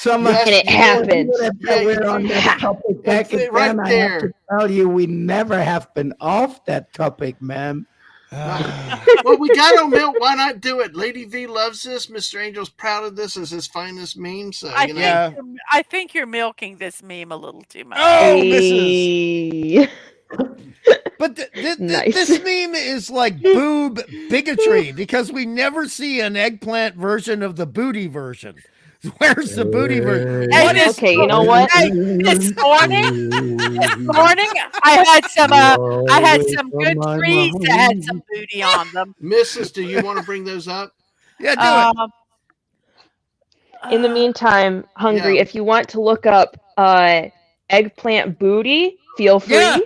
And it happened. We're on that topic back again. Right there. I have to tell you, we never have been off that topic, ma'am. Well, we got on milk. Why not do it? Lady V loves this. Mr. Angel's proud of this as his finest meme. So I think you're milking this meme a little too much. Oh, Mrs. But this meme is like boob bigotry because we never see an eggplant version of the booty version. Where's the booty version? Okay, you know what? This morning, I had some good trees that had some booty on them. Mrs., do you want to bring those up? Yeah, do it. In the meantime, Hungry, if you want to look up eggplant booty, feel free.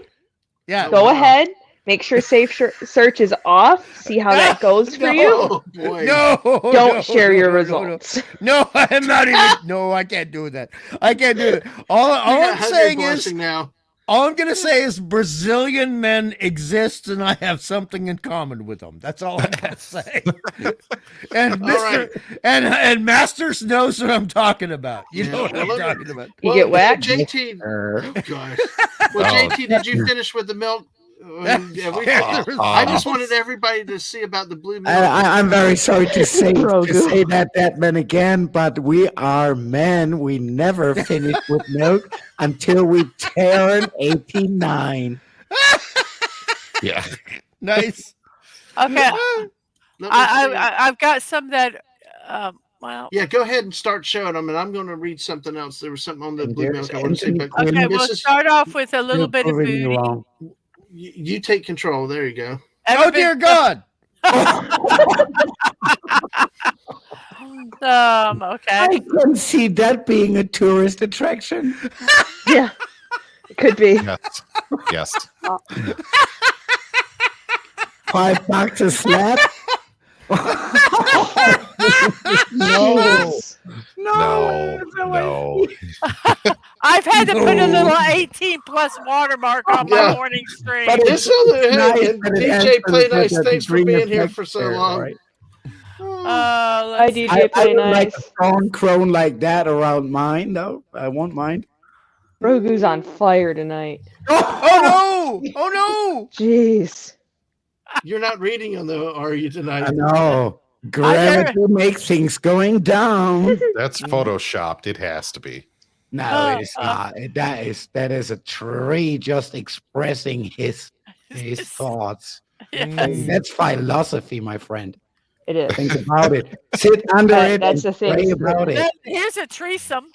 Yeah. Go ahead. Make sure safe search is off. See how that goes for you. Oh boy. No, Don't share your no. results. No, I'm not even. No, I can't do that. I can't do that. All I'm saying is, now. all I'm gonna say is Brazilian men exist, and I have something in common with them. That's all I'm gonna say. And Mr. and Masters knows what I'm talking about. You know what I'm talking about. You get whacked. JT. Oh gosh. Well, JT, did you finish with the milk? I just wanted everybody to see about the blue milk. I'm very sorry to say that man again, but we are men. We never finish with milk until we turn 89. Yeah. Nice. Okay. I've got some that. Well. Yeah, go ahead and start showing them, and I'm going to read something else. There was something on the blue milk I want to say. But okay, we'll start off with a little bit of booty. You take control. There you go. Oh, dear God. Okay. I can see that being a tourist attraction. Yeah, it could be. Yes. $5 a slap. No. I've had to put a little 18+ watermark on my morning stream. But it's nice, DJ Play Nice, thanks for being here for so long. Right? Hi, DJ I Play would Nice. like a phone crone like that around mine, though. I won't mind. Rogu's on fire tonight. Oh no! Oh no! Jeez. You're not reading on the, are you tonight? I know. Gravity makes things going down. That's photoshopped. It has to be. No, it's not. That is a tree just expressing his thoughts. Yes. That's philosophy, my friend. It is. Think about it. Sit under it That's and the thing. pray about it. Here's a threesome.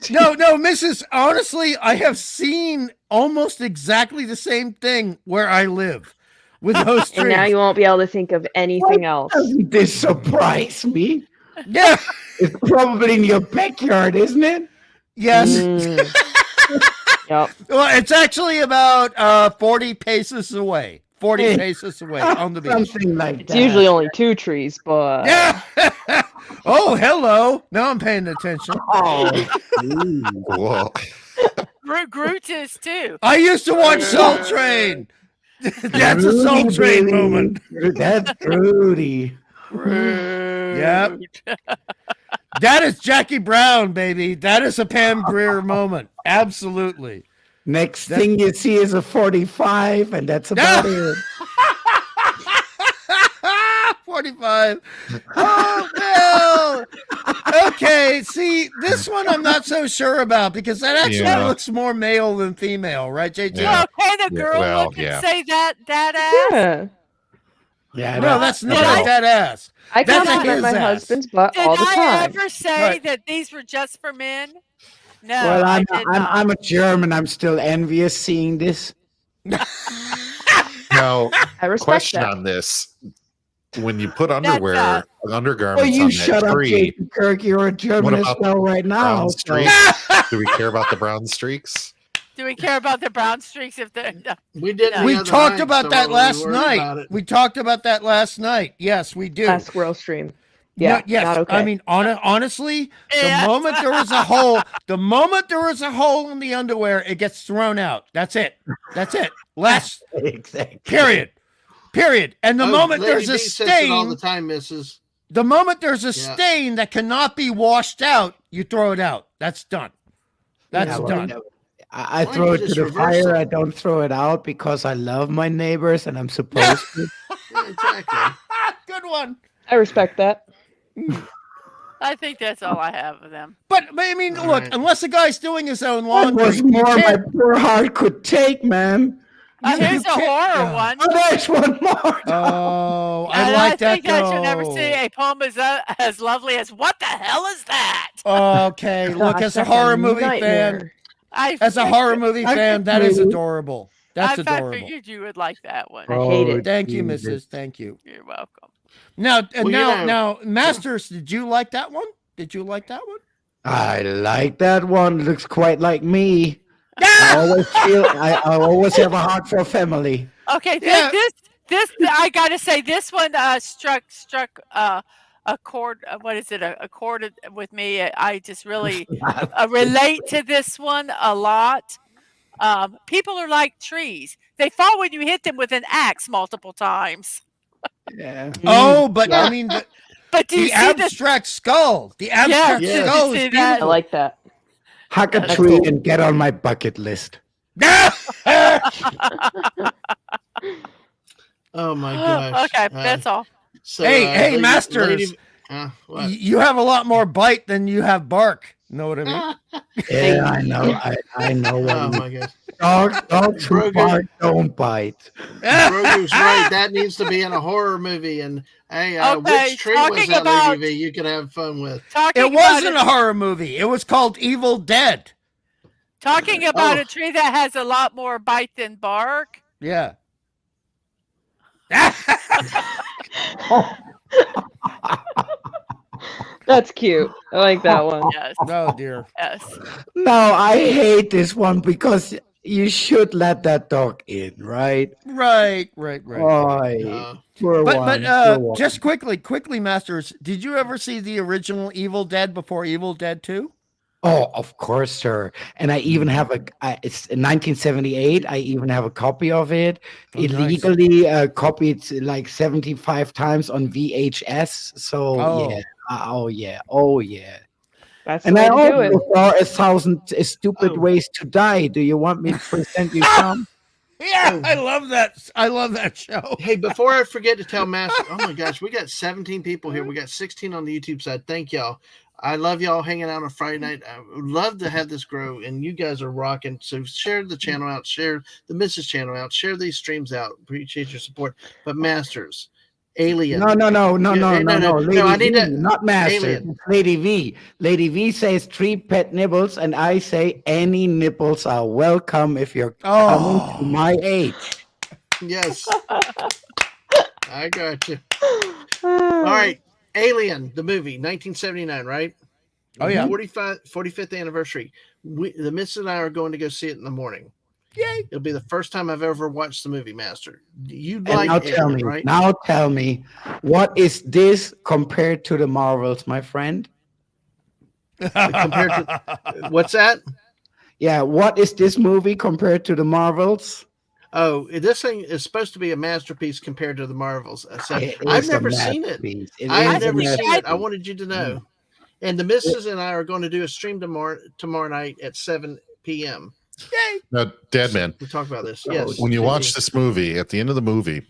No, Mrs. Honestly, I have seen almost exactly the same thing where I live with those trees. And now you won't be able to think of anything else. Doesn't this surprise me? Yeah. It's probably in your backyard, isn't it? Yes. Yep. Well, it's actually about 40 paces away. 40 paces away on the beach. Something like It's that. usually only 2 trees, but Yeah. Oh, hello. Now I'm paying attention. Whoa. Groot is too. I used to watch Soul Train. That's a Soul Train moment. That's Rudy. Yep. That is Jackie Brown, baby. That is a Pam Grier moment. Absolutely. Next thing you see is a 45, and that's about it. 45. Oh, well. Okay, see, this one I'm not so sure about because that actually looks more male than female, right, JJ? Well, can a girl look and say that ass? yeah. Yeah, No, that's not that ass. I That's compliment his my ass. husband's butt Did all the I time. ever say that these were just for men? No. Well, I did not. I'm a German. I'm still envious seeing this. Now, I respect question that. on this: when you put underwear, Oh, undergarments you on shut that up, tree, Jason Kirk. You're a German what as about well right now. brown So. streaks? Do we care about the brown streaks? Do we care about the brown streaks if they're no. We did. No. We the other talked night, about so that I last wasn't worried about night. it. We talked about that last night. Yes, we do. Last squirrel stream. Yeah, No, yes. not okay. I mean, honestly, Yeah. the moment there is a hole in the underwear, it gets thrown out. That's it. That's it. Last Exactly. period. And the moment Lady there's a B says it all the stain, time, Mrs. the moment there's a stain that cannot be washed out, you throw it out. That's done. That's Yeah, well, done. no, I Why throw you it to just the reverse fire. it? I don't throw it out because I love my neighbors and I'm supposed to. Yeah, exactly. Good one. I respect that. I think that's all I have of them. But I mean, All look, right. unless the guy's doing his own That laundry, was you more my can't- poor heart could take, man. Here's a horror yeah. one. Oh, there's one more. Oh, I And like that think I should never though. see a poem as lovely as what the hell is that? Okay, look, Gosh, as a that's horror movie fan, nightmare. as a horror movie I fan, could that is do- adorable. That's I adorable. figured you would like that one. I hate it. Thank you, Jesus. Mrs. Thank you. You're welcome. Now, Well, now, Masters, did you like that one? Did you like that one? I like that one. Looks quite like me. I always have a heart for family. Okay, Yeah. this I gotta say this one struck a chord. What is it? A chord with me. I just really relate to this one a lot. People are like trees. They fall when you hit them with an axe multiple times. Yeah. Oh, but Yeah. I mean But do you the see abstract skull. The abstract Yes, did you skull see is that? I beautiful. like that. Hug a That's tree cool. and get on my bucket list. Oh my gosh. Okay, that's all. So, Hey, Masters. What? You have a lot more bite than you have bark. Know what I mean? Yeah, I know. I know what Oh you my gosh. dogs who Brogan- bark don't bite. Brogu's right. That needs to be in a horror movie. And hey, Okay, which tree was talking that, about- Lady V? You could have fun with. Talking It wasn't about a horror movie. It was called Evil Dead. talking about Oh. a tree that has a lot more bite than bark. Yeah. That's cute. I like that one. Yes, Oh dear. yes. No, I hate this one because you should let that dog in, right? Right. Uh, Poor But one, poor one. just quickly, Masters. Did you ever see the original Evil Dead before Evil Dead 2? Oh, of course, sir. And I even have it's in 1978. I even have a copy of it. Oh, nice. Illegally copied like 75 times on VHS. So, Oh. yeah. Oh, yeah. That's And the way I to do also it. saw 1,000 stupid Oh. ways to die. Do you want me to present you some? Yeah, Oh. I love that. I love that show. hey, before I forget to tell Master, oh my gosh, we got 17 people here. We got 16 on the YouTube side. Thank y'all. I love y'all hanging out on Friday night. I would love to have this grow, and you guys are rocking. So share the channel out, share the Mrs. channel out, share these streams out. Appreciate your support. But Masters, Alien. No. Lady I need V, to. not Master. Alien. It's Lady V. Lady V says 3 pet nibbles, and I say any nipples are welcome if you're coming to Oh, my age. Yes, I got you. All right, Alien, the movie, 1979, right? Oh, yeah. 45th anniversary. The Miss and I are going to go see it in the morning. Yay. It'll be the first time I've ever watched the movie, Master. You And like now Alien, right? Now tell me, what is this compared to the Marvels, my friend? Compared to what's that? Yeah, what is this movie compared to the Marvels? Oh, this thing is supposed to be a masterpiece compared to the Marvels. So It I've is a never seen it. masterpiece. I've is a never seen it. I masterpiece. wanted you to know. And the missus and I are going to do a stream tomorrow night at 7 p.m. Yay. Now, Dadman, We'll talk about this. Yes. when you watch this movie, at the end of the movie,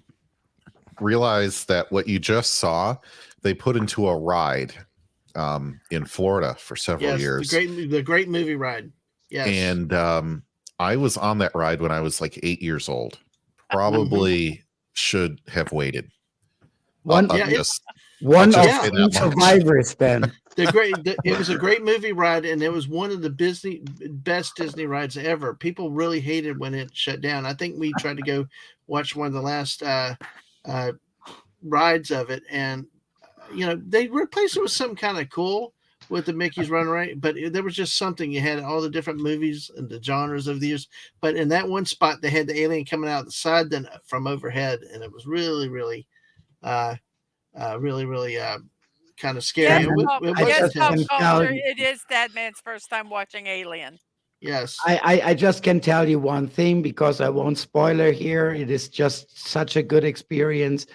realize that what you just saw, they put into a ride in Florida for several years. The great movie ride. Yes. And I was on that ride when I was like 8 years old. Probably should have waited. One I'll yeah, just- One I'll of just say that the much. survivors, Ben. It was a great movie ride, and it was one of the best Disney rides ever. People really hated when it shut down. I think we tried to go watch one of the last rides of it, and they replaced it with something kind of cool with the Mickey's Run Right, but there was just something. You had all the different movies and the genres of the years, but in that one spot they had the alien coming out the side then from overhead, and it was really kind of scary. Yes, pop can culture. tell you- It is Dadman's first time watching Alien. Yes. I just can tell you one thing because I won't spoiler here. It is just such a good experience.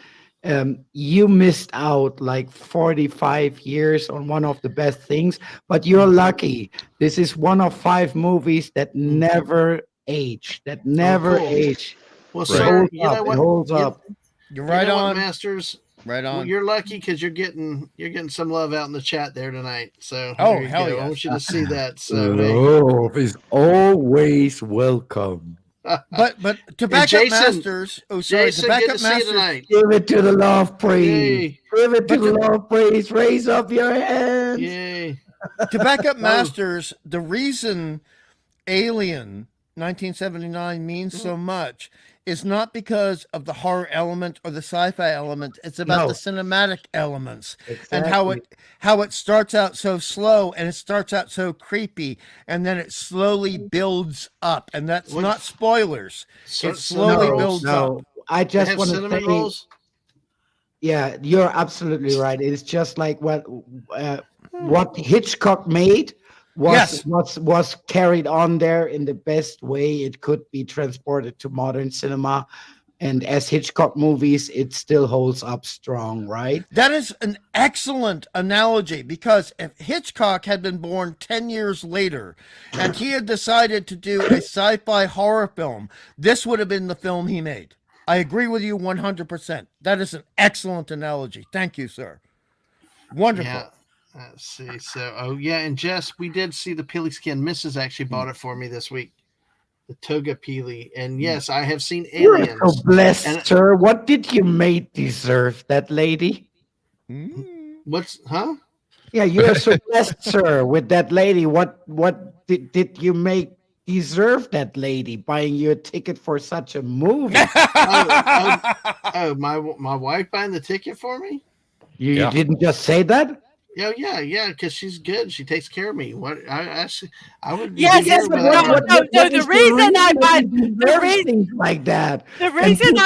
You missed out like 45 years on one of the best things, but you're lucky. This is one of 5 movies that never age. Cool. age. Well, Right. sir, It you know what? holds up. You're You right know what, on. Masters. Right Well, on. you're lucky because you're getting some love out in the chat there tonight. So Oh, there you hell go. yes. I want you to see that. So hey. Love is always welcome. But to back Jason- up Masters. Oh, sorry. Jason, To back good up to see you Masters. tonight. Give it to the love praise. Yay. Give it to But the love praise. Raise up your hands. Yay. To back up Masters, the reason Alien 1979 means so much is not because of the horror element or the sci-fi element. It's about the cinematic elements and how it starts out so slow and it starts out so creepy and then it slowly builds up. And that's not spoilers. It slowly builds up. I just want to cinnamon say, rolls. Yeah, you're absolutely right. It's just like what Hitchcock made was carried on there in the best way it could be transported to modern cinema. And as Hitchcock movies, it still holds up strong, right? That is an excellent analogy, because if Hitchcock had been born 10 years later and he had decided to do a sci-fi horror film, this would have been the film he made. I agree with you 100%. That is an excellent analogy. Thank you, sir. Wonderful. Yeah. Let's see. So, and Jess, we did see the Peely Skin. Mrs. actually bought it for me this week. The Toga Peely. And yes, I have seen Aliens. You're so blessed, sir. What did you make deserve that lady? Yeah, you're so blessed, sir, with that lady. What did you make deserve that lady buying you a ticket for such a movie? My wife buying the ticket for me? You didn't just say that? Yeah, because she's good. She takes care of me. What I would yes, the reason I buy the reason like that. The reason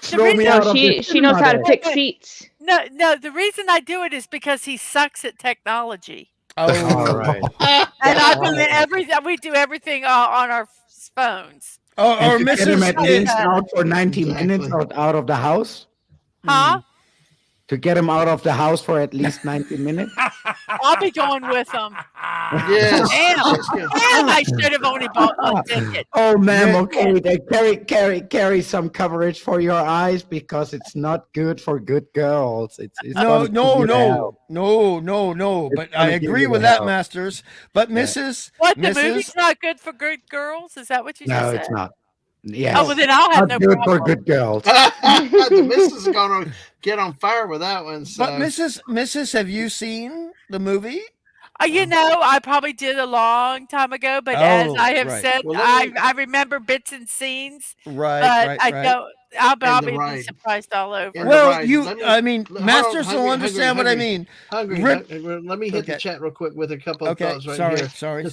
she knows how to pick seats. No, the reason I do it is because he sucks at technology. Oh, all right. And I believe we do everything on our phones. Or Mrs. out for 90 minutes out of the house. Huh? To get him out of the house for at least 90 minutes? I'll be going with him. Yes. Damn, I should have only bought one ticket. Oh, ma'am, okay. Carry some coverage for your eyes, because it's not good for good girls. It's no. But I agree with that, Masters. But Mrs. What, the movie's not good for good girls? Is that what you just said? No, it's not. Yes. Oh, well, then I'll have not no good problem. for good girls. The missus is going to get on fire with that one. So. But Mrs., have you seen the movie? I probably did a long time ago, but as I have said, well, I remember bits and scenes. Right. I don't. I'll be surprised all over. Well, Masters will understand what I mean. Hungry. Let me hit the chat real quick with a couple of thoughts here. Sorry.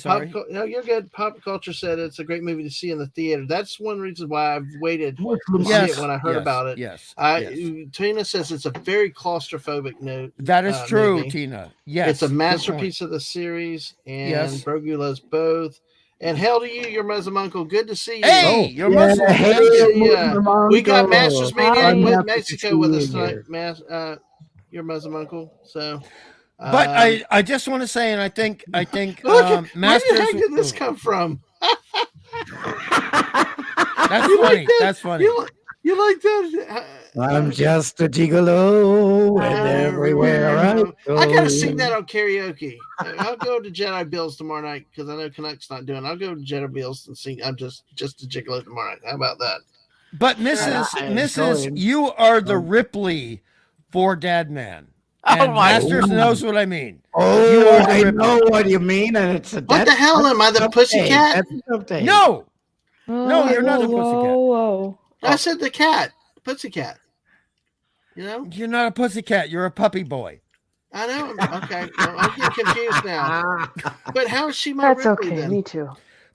No, you're good. Pop Culture said it's a great movie to see in the theater. That's one reason why I've waited to see it when I heard about it. Yes. Tina says it's a very claustrophobic note. That is true, movie. Tina. Yes. It's a masterpiece of the series, and Brogu loves both. And hail to you, your Muslim uncle. Good to see you. Hey, your Muslim. We got Masters Mania with Mexico with us tonight. Your Muslim uncle. So, but I just want to say, and I think Masters. Where the heck did this come from? That's funny. You like that? I'm just a gigolo, and everywhere I go. I gotta sing that on karaoke. I'll go to Jedi Bills tomorrow night, because I know Canuck's not doing it. I'll go to Jedi Bills and sing I'm just a gigolo tomorrow night. How about that? But Mrs., you are the Ripley for Dadman. And Masters knows what I mean. Oh, I know what you mean, and it's what the hell am I, the pussycat? No, you're not a pussycat. Whoa. I said the cat, pussycat. You know, you're not a pussycat. You're a puppy boy. I know. Okay, well, I'm getting confused now. But how is she my That's Ripley okay. then? Me too.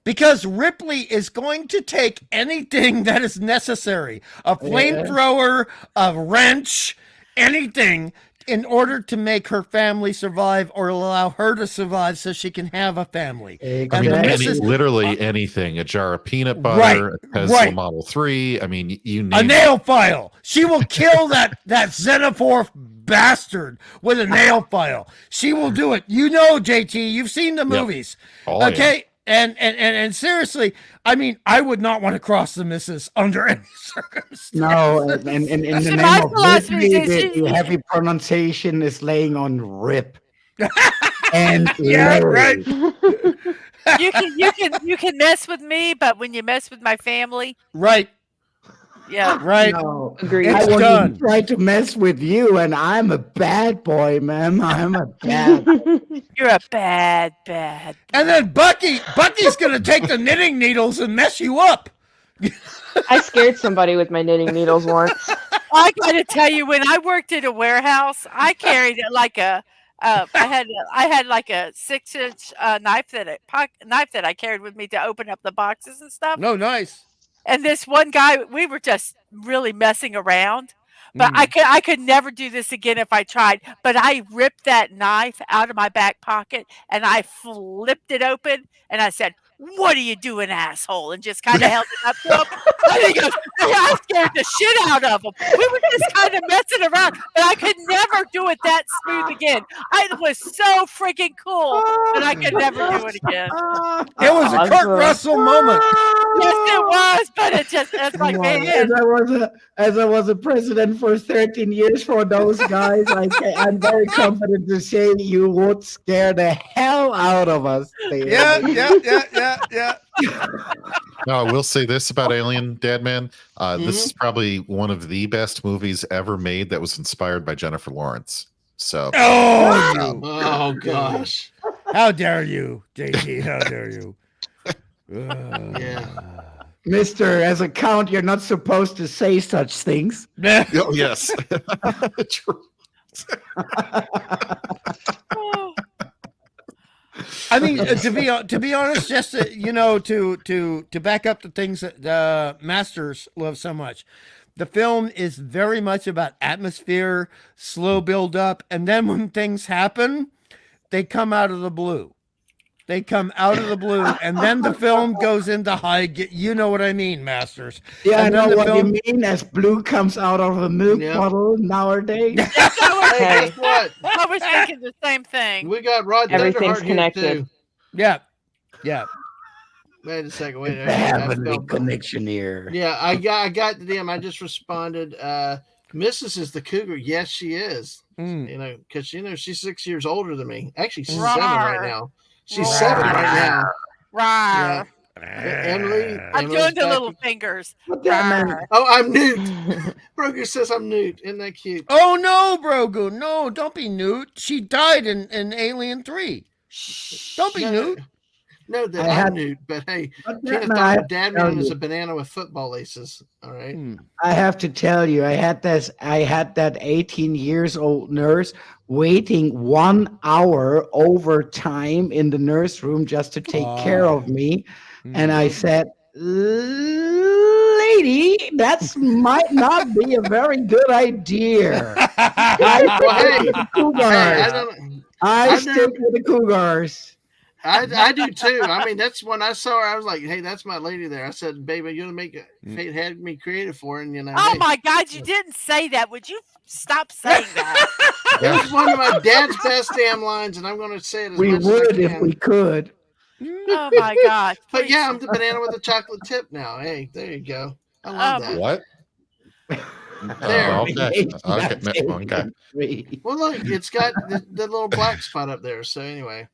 Because Ripley is going to take anything that is necessary, a flamethrower, a wrench, anything, in order to make her family survive or allow her to survive so she can have a family. Exactly. Literally anything. A jar of peanut butter, a Tesla Model 3. I mean, you name a nail file. She will kill that xenophore bastard with a nail file. She will do it. You know, JT, you've seen the movies. Oh, okay? Yeah. And seriously, I mean, I would not want to cross the missus under any circumstance. No, and in the name of Ripley, the heavy pronunciation is laying on rip. And right. You can mess with me, but when you mess with my family, right. Yeah, right. No, agreed. I It's done. try to mess with you, and I'm a bad boy, ma'am. I'm a bad. You're a bad. And then Bucky's gonna take the knitting needles and mess you up. I scared somebody with my knitting needles once. I gotta tell you, when I worked at a warehouse, I carried like I had like a 6-inch knife that I carried with me to open up the boxes and stuff. No, nice. And this one guy, we were just really messing around. But Mm. I could never do this again if I tried. But I ripped that knife out of my back pocket and I flipped it open and I said, "What are you doing, asshole?" And just kind of held it up to him. And he goes, I scared the shit out of him. We were just kind of messing around, but I could never do it that smooth again. It was so freaking cool, but I could never do it again. It was a Kurt Russell moment. Yes, it was, but it's like, man. As I was a president for 13 years for those guys, I'm very confident to say you would scare the hell out of us. Yeah. No, I will say this about Alien, Dadman. This is probably one of the best movies ever made that was inspired by Jennifer Lawrence. So, Oh gosh. How dare you, JT? How dare you? Yeah. Mister, as a count, you're not supposed to say such things. oh, yes. True. I mean, to be honest, just to back up the things that Masters love so much, the film is very much about atmosphere, slow build up, and then when things happen, they come out of the blue. They come out of the blue, and then the film goes into high. You know what I mean, Masters? Yeah, and I know what you mean. As blue comes out of a milk bottle nowadays. Hey, guess what? I was thinking the same thing. We got Rod Everything's Thunderheart connected. here too. Yeah. Wait a second. Wait. The heavenly connection here. Yeah, I got to them. I just responded. Mrs. is the cougar. Yes, she is. You know, because she's 6 years older than me. Actually, she's 7 right now. She's 7 right now. Rawr. Yeah. Emily. I'm doing the little fingers. Oh, I'm Newt. Broger says I'm Newt. Isn't that cute? Oh no, Brogu. No, don't be Newt. She died in Alien 3. Don't be Newt. No, I'm Newt, but hey, can't thought Dadman was a banana with football laces. All right. I have to tell you, I had that 18 years old nurse waiting 1 hour overtime in the nurse room just to take care of me. And I said, lady, that might not be a very good idea. I stick with the Cougars. I do too. I mean, that's when I saw her. I was like, "Hey, that's my lady there." I said, "Baby, you're gonna make it." Fate had me creative for, and Oh my God, you didn't say that. Would you stop saying that? It was one of my dad's best damn lines, and I'm gonna say it as we much would as I can. if we could. Oh my God! But yeah, I'm the banana with the chocolate tip now. Hey, there you go. I love that. What? There. Okay. Well, look, it's got the little black spot up there. So anyway.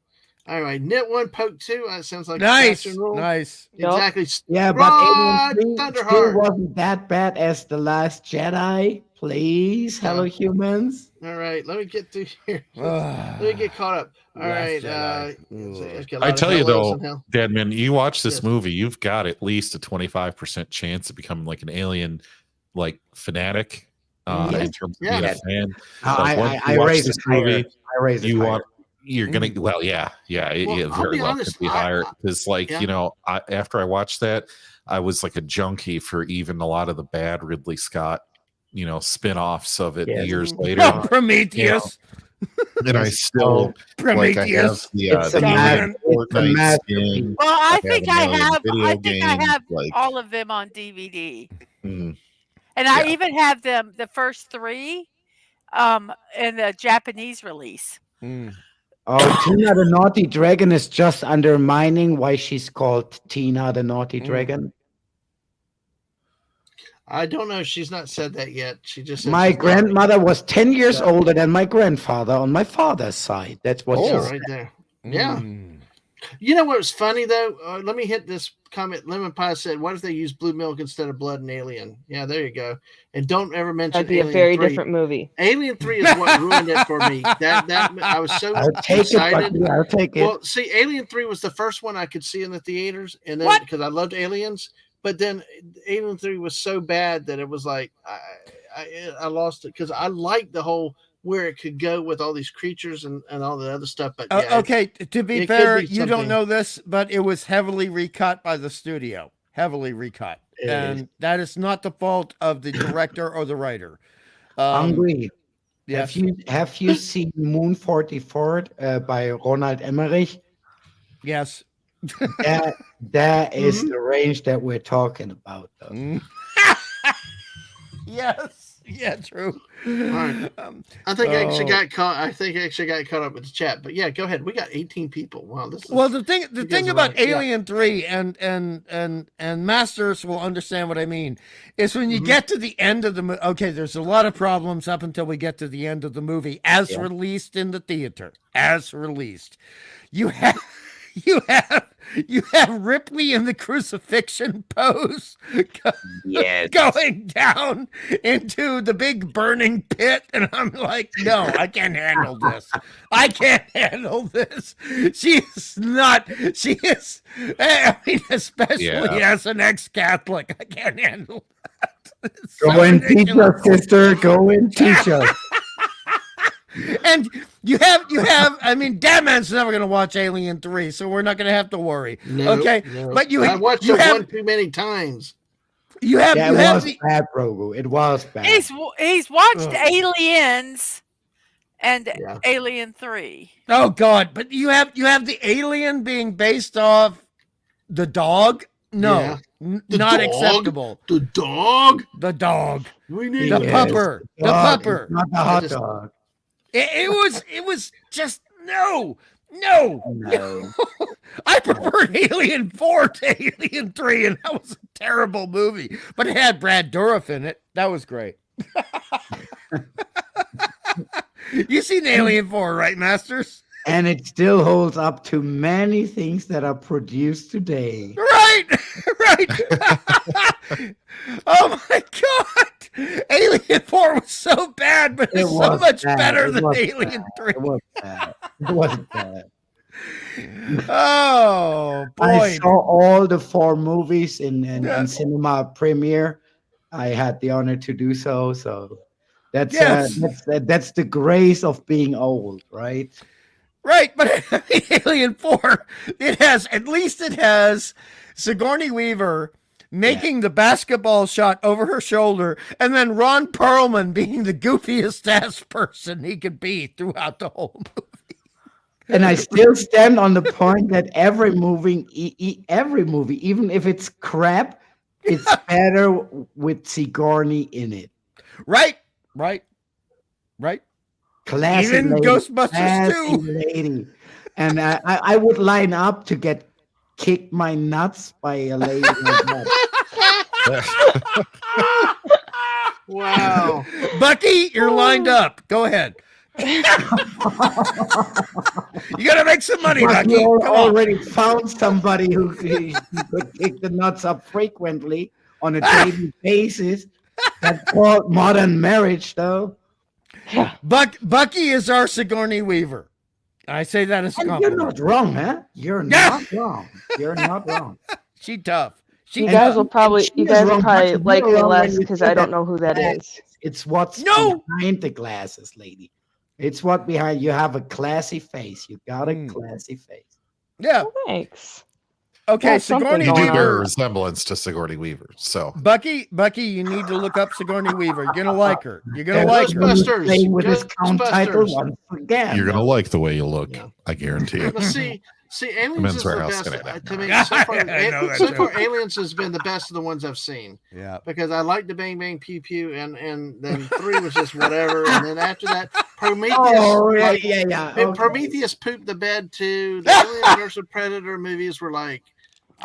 All right, knit one, poke two. That sounds like nice. Nice. Exactly. Yeah, but Alien 3 still wasn't that bad as The Last Jedi. Please, hello humans. All right, let me get through here. Let me get caught up. All right. I tell you though, Dadman, you watch this movie, you've got at least a 25% chance of becoming like an alien, like fanatic. In terms of being a fan. I raise this movie. You're gonna it very well could be higher because after I watched that, I was like a junkie for even a lot of the bad Ridley Scott spin-offs of it years later. Prometheus. And I still Prometheus. Fortnite skin. Well, I think I have all of them on DVD. And I even have the first 3 in the Japanese release. Oh, Tina the Naughty Dragon is just undermining why she's called Tina the Naughty Dragon. I don't know. She's not said that yet. She just said my grandmother was 10 years older than my grandfather on my father's side. That's what she said. Right there. Yeah. You know what was funny though? Let me hit this comment. Lemon Pie said, "What if they use blue milk instead of blood in Alien?" Yeah, there you go. And don't ever mention that'd be Alien a very 3. different movie. Alien 3 is what ruined it for me. That I was so excited. I'll take it. Well, see, Alien 3 was the first one I could see in the theaters, and then because I loved Aliens. but then Alien 3 was so bad that it was like I lost it because I liked the whole where it could go with all these creatures and all the other stuff. But yeah, okay, to be fair, you don't know this, but it was heavily recut by the studio. Heavily recut. And that is not the fault of the director or the writer. Hungry. Yes. Have you seen Moon 44 by Ronald Emmerich? Yes. That is the range that we're talking about, though. Yes. Yeah, true. Right. I think I actually got caught. I think I actually got caught up with the chat. But yeah, go ahead. We got 18 people. Wow, this is, well, the thing about Alien 3 and Masters will understand what I mean is when you get to the end of the movie. Okay, there's a lot of problems up until we get to the end of the movie, as released in the theater. As released, you have Ripley in the crucifixion pose going down into the big burning pit. And I'm like, no, I can't handle this. I can't handle this. She is, I mean, especially as an ex-Catholic, I can't handle that. Go and teach us, sister. Go and teach us. And you have, I mean, Dadman's never going to watch Alien 3, so we're not going to have to worry. Okay. No. But I watched it one too many times. You have, it was bad, Brogo. It was bad. He's watched Aliens and Alien 3. Oh God. But you have the alien being based off the dog. No, not acceptable. The dog. We need the pupper. The pupper. Not the hot dog. It was just no. I preferred Alien 4 to Alien 3, and that was a terrible movie. But it had Brad Dourif in it. That was great. You seen Alien 4, right, Masters? And it still holds up to many things that are produced today. Right. Oh my God. Alien 4 was so bad, but it's so much better than Alien 3. It was bad. It wasn't bad. Oh boy. I saw all the 4 movies in cinema premiere. I had the honor to do so. So that's the grace of being old, right? Right, but Alien 4, it has Sigourney Weaver making the basketball shot over her shoulder, and then Ron Perlman being the goofiest ass person he could be throughout the whole movie. And I still stand on the point that every movie, even if it's crap, it's better with Sigourney in it. Right. Classy even lady, Ghostbusters 2. Lady. And I would line up to get kicked my nuts by a lady like that. Wow. Bucky, you're lined up. Go ahead. You gotta make some money, Bucky. You already found somebody who could kick the nuts up frequently on a daily basis. That's called modern marriage, though. Bucky is our Sigourney Weaver. I say that as a compliment. You're not wrong, huh? You're not wrong. You're not wrong. She tough. You guys will probably like me less because I don't know who that is. It's what's behind the glasses, lady. It's what behind. You have a classy face. You got a classy face. Yeah. Thanks. Okay, Sigourney You do bear a Weaver. resemblance to Sigourney Weaver. So Bucky, you need to look up Sigourney Weaver. You're gonna like her. You're gonna like her. Ghostbusters. Playing with his count title once again. you're gonna like the way you look. I guarantee it. Well, see, Aliens Men's is the Warehouse best. today. To me, I so know that far, too. so far, Aliens has been the best of the ones I've seen. Yeah. Because I like the Bang Bang Pew Pew, and then 3 was just whatever, and then after that, Prometheus. Okay. Prometheus pooped the bed too. The Alien vs Predator movies were like,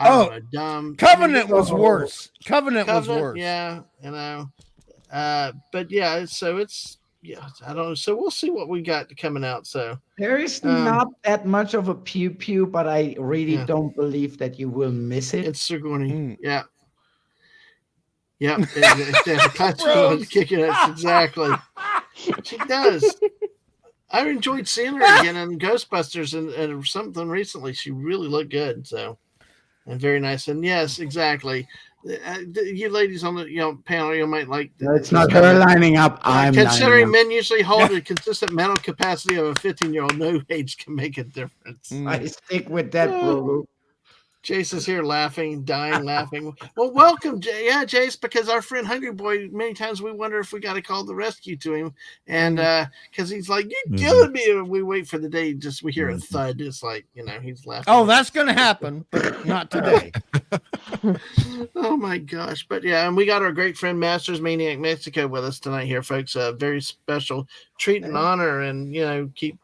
I don't know, dumb. Covenant was worse. Covenant was worse. Yeah, but yeah, so it's I don't know. So we'll see what we got coming out. So there is not that much of a pew pew, but I really don't believe that you will miss it. It's Sigourney. Yeah. It's kicking it. Exactly. She does. I enjoyed seeing her again in Ghostbusters and something recently. She really looked good. So And very nice. And yes, exactly. You ladies on the panel, you might like. No, it's not her lining up. I'm considering lining up. men usually hold a consistent mental capacity of a 15-year-old. No age can make a difference. I stick with that, bro. Jace is here laughing, dying laughing. Well, welcome, Jace, because our friend Hungry Boy, many times we wonder if we got to call the rescue to him. And because he's like, you're killing me. And we wait for the day, we hear a thud. It's like, he's laughing. Oh, that's going to happen, but not today. Oh, my gosh. But yeah, and we got our great friend Masters Maniac Mexico with us tonight here, folks. A very special treat and honor. And,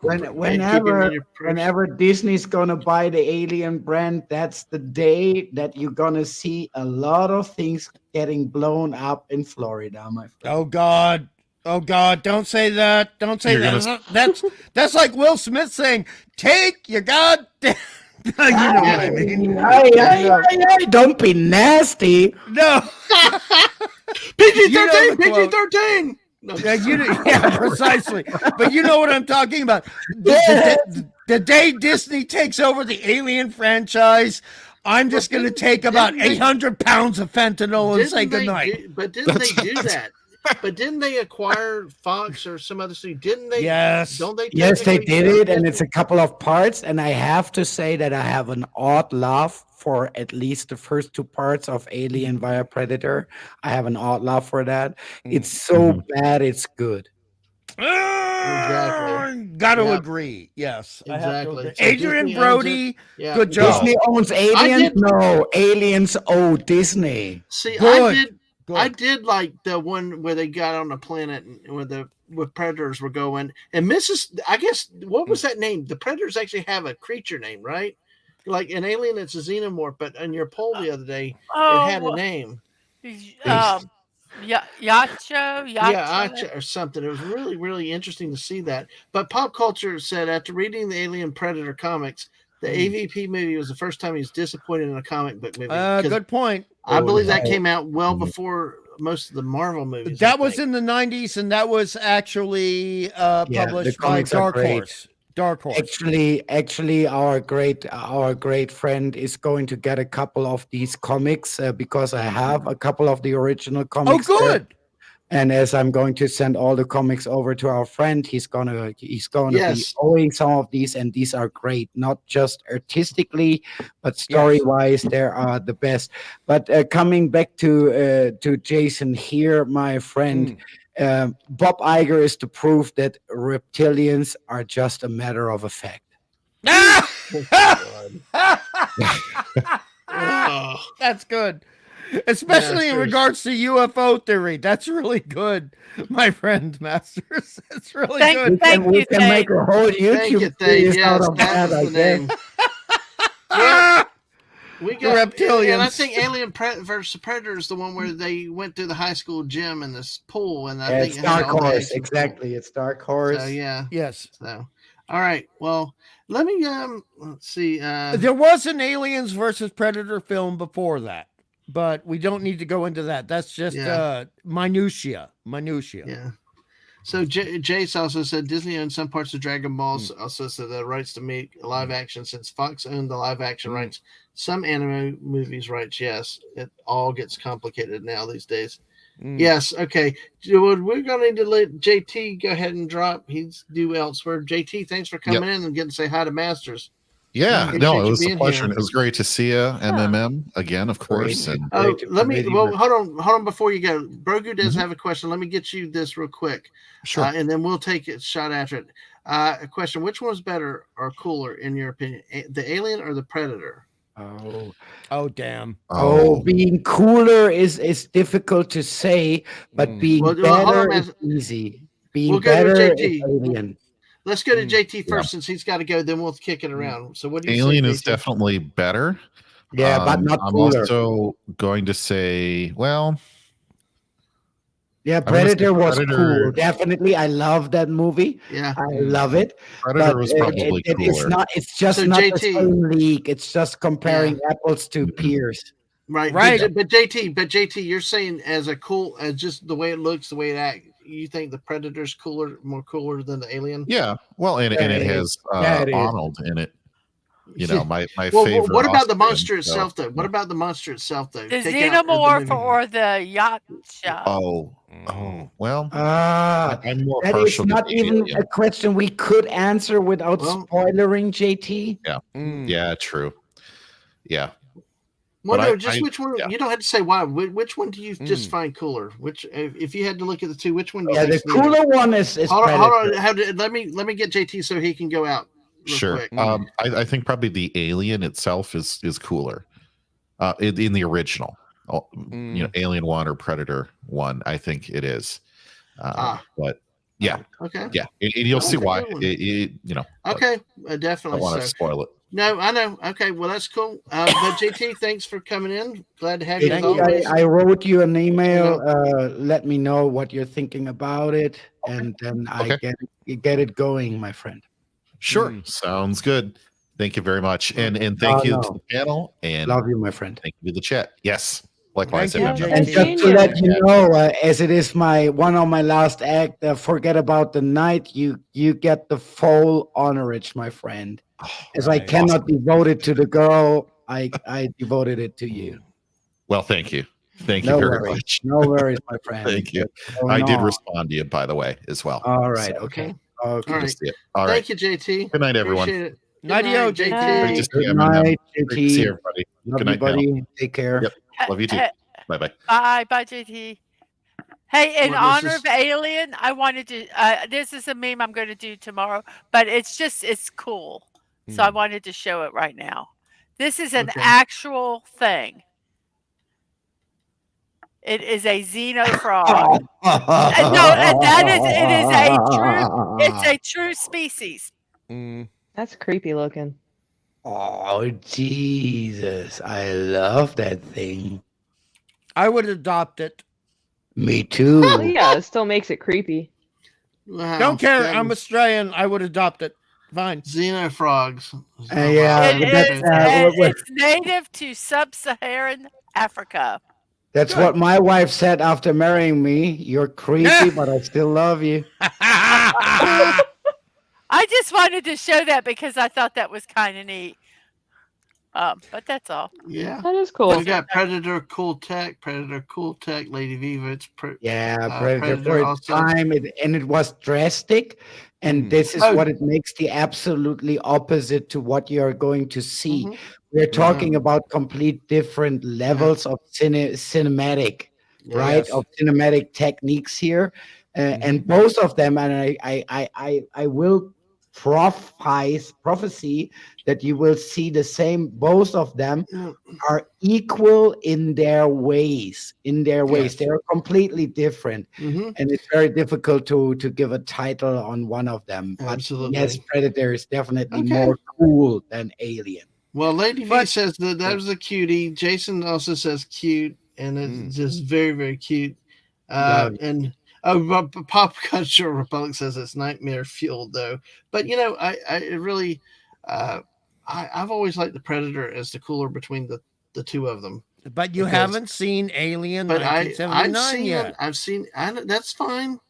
whenever Disney's going to buy the Alien brand, that's the day that you're gonna see a lot of things getting blown up in Florida, my friend. Oh God, don't say that. Don't say that. That's like Will Smith saying, take your goddamn. You know what I mean? Hey, don't be nasty. No. PG-13, PG-13. No. Yeah, precisely. But you know what I'm talking about. The day Disney takes over the Alien franchise, I'm just going to take about 800 pounds of fentanyl and say goodnight. But didn't they do that? But didn't they acquire Fox or some other studio? Didn't they? Yes. Don't they? Yes, they did it, and it's a couple of parts. And I have to say that I have an odd love for at least the first two parts of Alien via Predator. I have an odd love for that. It's so bad, it's good. Exactly. Got to agree. Yes. Exactly. So Adrian Brody, good job. Disney owns Aliens? No, Aliens owe Disney. See, good. I did like the one where they got on the planet and where predators were going. And what was that name? The predators actually have a creature name, right? Like an alien, it's a xenomorph, but on your poll the other day, it had a name. Yacho or something. It was really, really interesting to see that. But Pop Culture said after reading the Alien Predator comics, the AVP movie was the first time he was disappointed in a comic book movie. Good point. I believe that came out well before most of the Marvel movies. That was in the 90s, and that was actually published by Dark Horse. Dark Horse. Actually, our great friend is going to get a couple of these comics because I have a couple of the original comics. Oh, good. And as I'm going to send all the comics over to our friend, he's gonna be owing some of these, and these are great, not just artistically, but story-wise, they are the best. But coming back to Jason here, my friend, Bob Iger is the proof that reptilians are just a matter of effect. That's good. Especially in regards to UFO theory. That's really good, my friend Masters. That's really good. We can make a whole YouTube series out of that, I think. We got reptilians. And I think Alien versus Predator is the one where they went to the high school gym in this pool. And I think it's Dark Horse. Exactly. It's Dark Horse. So, yeah. Yes. So, all right. Well, let me, let's see. There was an Aliens versus Predator film before that. But we don't need to go into that. That's just minutia. Yeah. So Jace also said Disney owns some parts of Dragon Balls. Also said the rights to make live action since Fox owned the live action rights. Some anime movies rights. Yes, it all gets complicated now these days. Yes. Okay. We're going to need to let JT go ahead and drop. He's due elsewhere. JT, thanks for coming in and getting to say hi to Masters. Yeah, no, it was a pleasure. It was great to see you, MMM, again, of course. And hold on before you go. Brogu does have a question. Let me get you this real quick. Sure. And then we'll take a shot after it. A question: which one's better or cooler in your opinion, the Alien or the Predator? Oh, damn. Being cooler is difficult to say, but being better is easy. Being better is Alien. Let's go to JT first since he's got to go. Then we'll kick it around. So what do you Alien say, is definitely better. Yeah, but not cooler. I'm also going to say, Predator was cool. Definitely, I love that movie. Yeah, I love it. Predator was probably cooler. It's just not the same league. It's just comparing apples to pears. Right. But JT, you're saying as just the way it looks, the way it acts. You think the Predator's more cooler than the Alien? Yeah. Well, and it has Arnold in it. You know, my Well, favorite. what about the Austrian, monster so, itself, though? What about the monster itself, though? The Take out the xenomorph movie. or the yacht? Oh, well. I'm more that is partial to not the even alien. a question we could answer without Well, spoilering, JT. Yeah. Yeah, true. Yeah. Well, But no, just I which one? yeah. You don't have to say why. Which one do you just find cooler? Which, if you had to look at the two, which one do you Yeah, the think's neater? cooler one is Hold on, Predator. let me get JT so he can go out real Sure. quick. I think probably the alien itself is cooler. In the original. You know, Alien 1 or Predator 1, I think it is. But yeah. Okay. Yeah. And you'll see why. You know. Okay, I definitely. don't want to spoil it. No, I know. Okay, well that's cool. But JT, thanks for coming in. Glad to have you as JT, always. I wrote you an email. Let me know what you're thinking about it, and then I get it going, my friend. Sure. Sounds good. Thank you very much. And thank you to the panel. And love you, my friend. Thank you to the chat. Yes. Likewise. Thank you, and just to let you know, as it is one of my last act, forget about the night. You get the full honorage, my friend. As I cannot devote it to the girl, I devoted it to you. Well, thank you. Thank you very much. No worries, my friend. Thank you. I did respond to you, by the way, as well. All right. So, Okay. All right. All right. Thank you, JT. Good night, everyone. Appreciate it. Night, JT. Good night, JT. Great to see everybody. Love Good you, night, buddy. panel. Take care. Yep. Love you too. Bye-bye. Bye, JT. Hey, in What, honor this of Alien, I wanted to. This is a meme I'm going to do tomorrow, but it's cool, so I wanted to show it right now. This is an actual thing. It is a xenofrog. No, and it's a true species. That's creepy looking. Oh, Jesus. I love that thing. I would adopt it. Me too. Well, yeah, it still makes it creepy. Wow, Don't care. I'm Australian. I would adopt it. Fine. Xenofrogs. Yeah, It's native to sub-Saharan Africa. That's what my wife said after marrying me. You're creepy, but I still love you. I just wanted to show that because I thought that was kind of neat. But that's all. Yeah, that is cool. We got Predator, Cool Tech, Lady Viva. It's Predator for its also. time, and it was drastic. And this is what it makes the absolutely opposite to what you are going to see. We're talking about complete different levels of cinematic, right? Of cinematic techniques here, and both of them. And I will prophecy that you will see the same. Both of them are equal in their ways. They are completely different, and it's very difficult to give a title on one of them. Absolutely. But yes, Predator is definitely more cool than Alien. Well, Lady V says that was a cutie. Jason also says cute, and it's just very, very cute. And Pop Culture Republic says it's nightmare fueled, though. But I really, I've always liked the Predator as the cooler between the two of them. But you haven't seen Alien 1979 yet. I've seen. That's fine.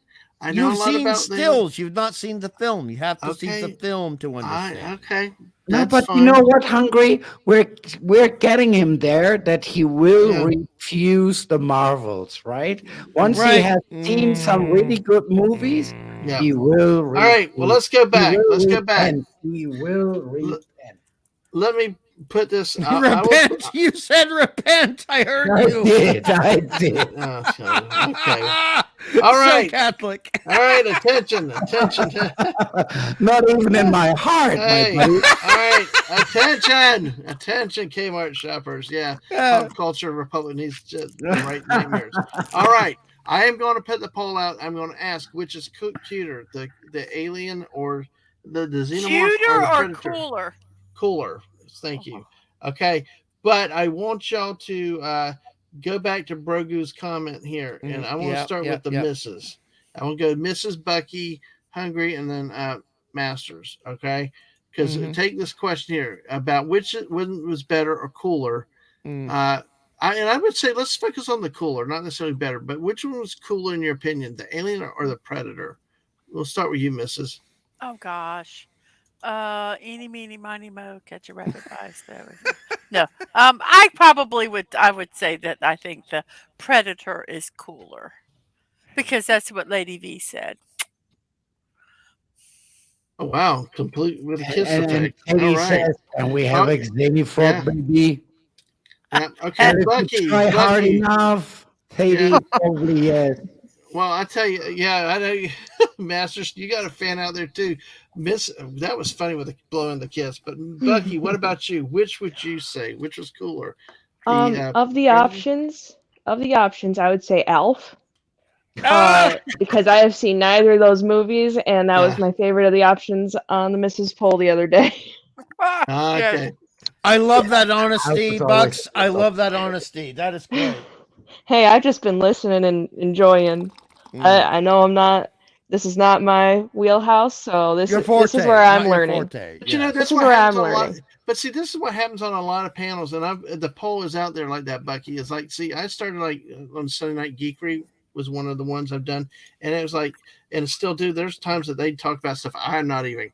I know You've a lot seen about stills. You've not seen the film. You have to see the film to understand. No, but you know what, Hungry? We're getting him there that he will refuse the Marvels, right? Once he has seen some really good movies, he will refuse. All right, well, let's go back. He will repent. Let me put this. Repent. You said repent. I heard you. I did. Okay. All right. So Catholic. All right. Attention. Not even in my heart, my buddy. All right. Attention, Kmart shoppers. Yeah. Pop Culture Republic needs to write nightmares. All right. I am going to put the poll out. I'm going to ask which is cuter, the alien or the xenomorph. Cuter or cooler? Cooler. Thank you. Okay. But I want y'all to go back to Brogu's comment here. And I want to start with the misses. I want to go Mrs. Bucky, Hungry, and then Masters. Okay. Because take this question here about which one was better or cooler. I would say let's focus on the cooler, not necessarily better, but which one was cooler in your opinion, the alien or the Predator? We'll start with you, Mrs. Oh gosh. Eeny, meeny, miny, mo, catch a rabbit by its tail. No, I would say that I think the Predator is cooler because that's what Lady V said. Oh wow, complete with a kiss And effect. Katie All right. says, and we have a Xavier Frog, Yeah. baby. Yeah. Okay, And if Bucky. you try hard enough, Katie Yeah. probably yes. Well, I tell you, yeah, I know, Masters. You got a fan out there too. Miss, that was funny with the blowing the kiss. But Bucky, what about you? Which would you say? Which was cooler? Of the options, I would say Alf. Ah! Because I have seen neither of those movies, and that was my favorite of the options on the Mrs. Poll the other day. Okay. I love that honesty, Bucks. I love that honesty. That is great. Hey, I've just been listening and enjoying. I know this is not my wheelhouse, so this is where I'm learning. But you know, this is where I'm learning. But see, this is what happens on a lot of panels, and the poll is out there like that, Bucky. Is like, see, I started like on Sunday Night Geekery was one of the ones I've done, and it was like, and still do. There's times that they talk about stuff I'm not even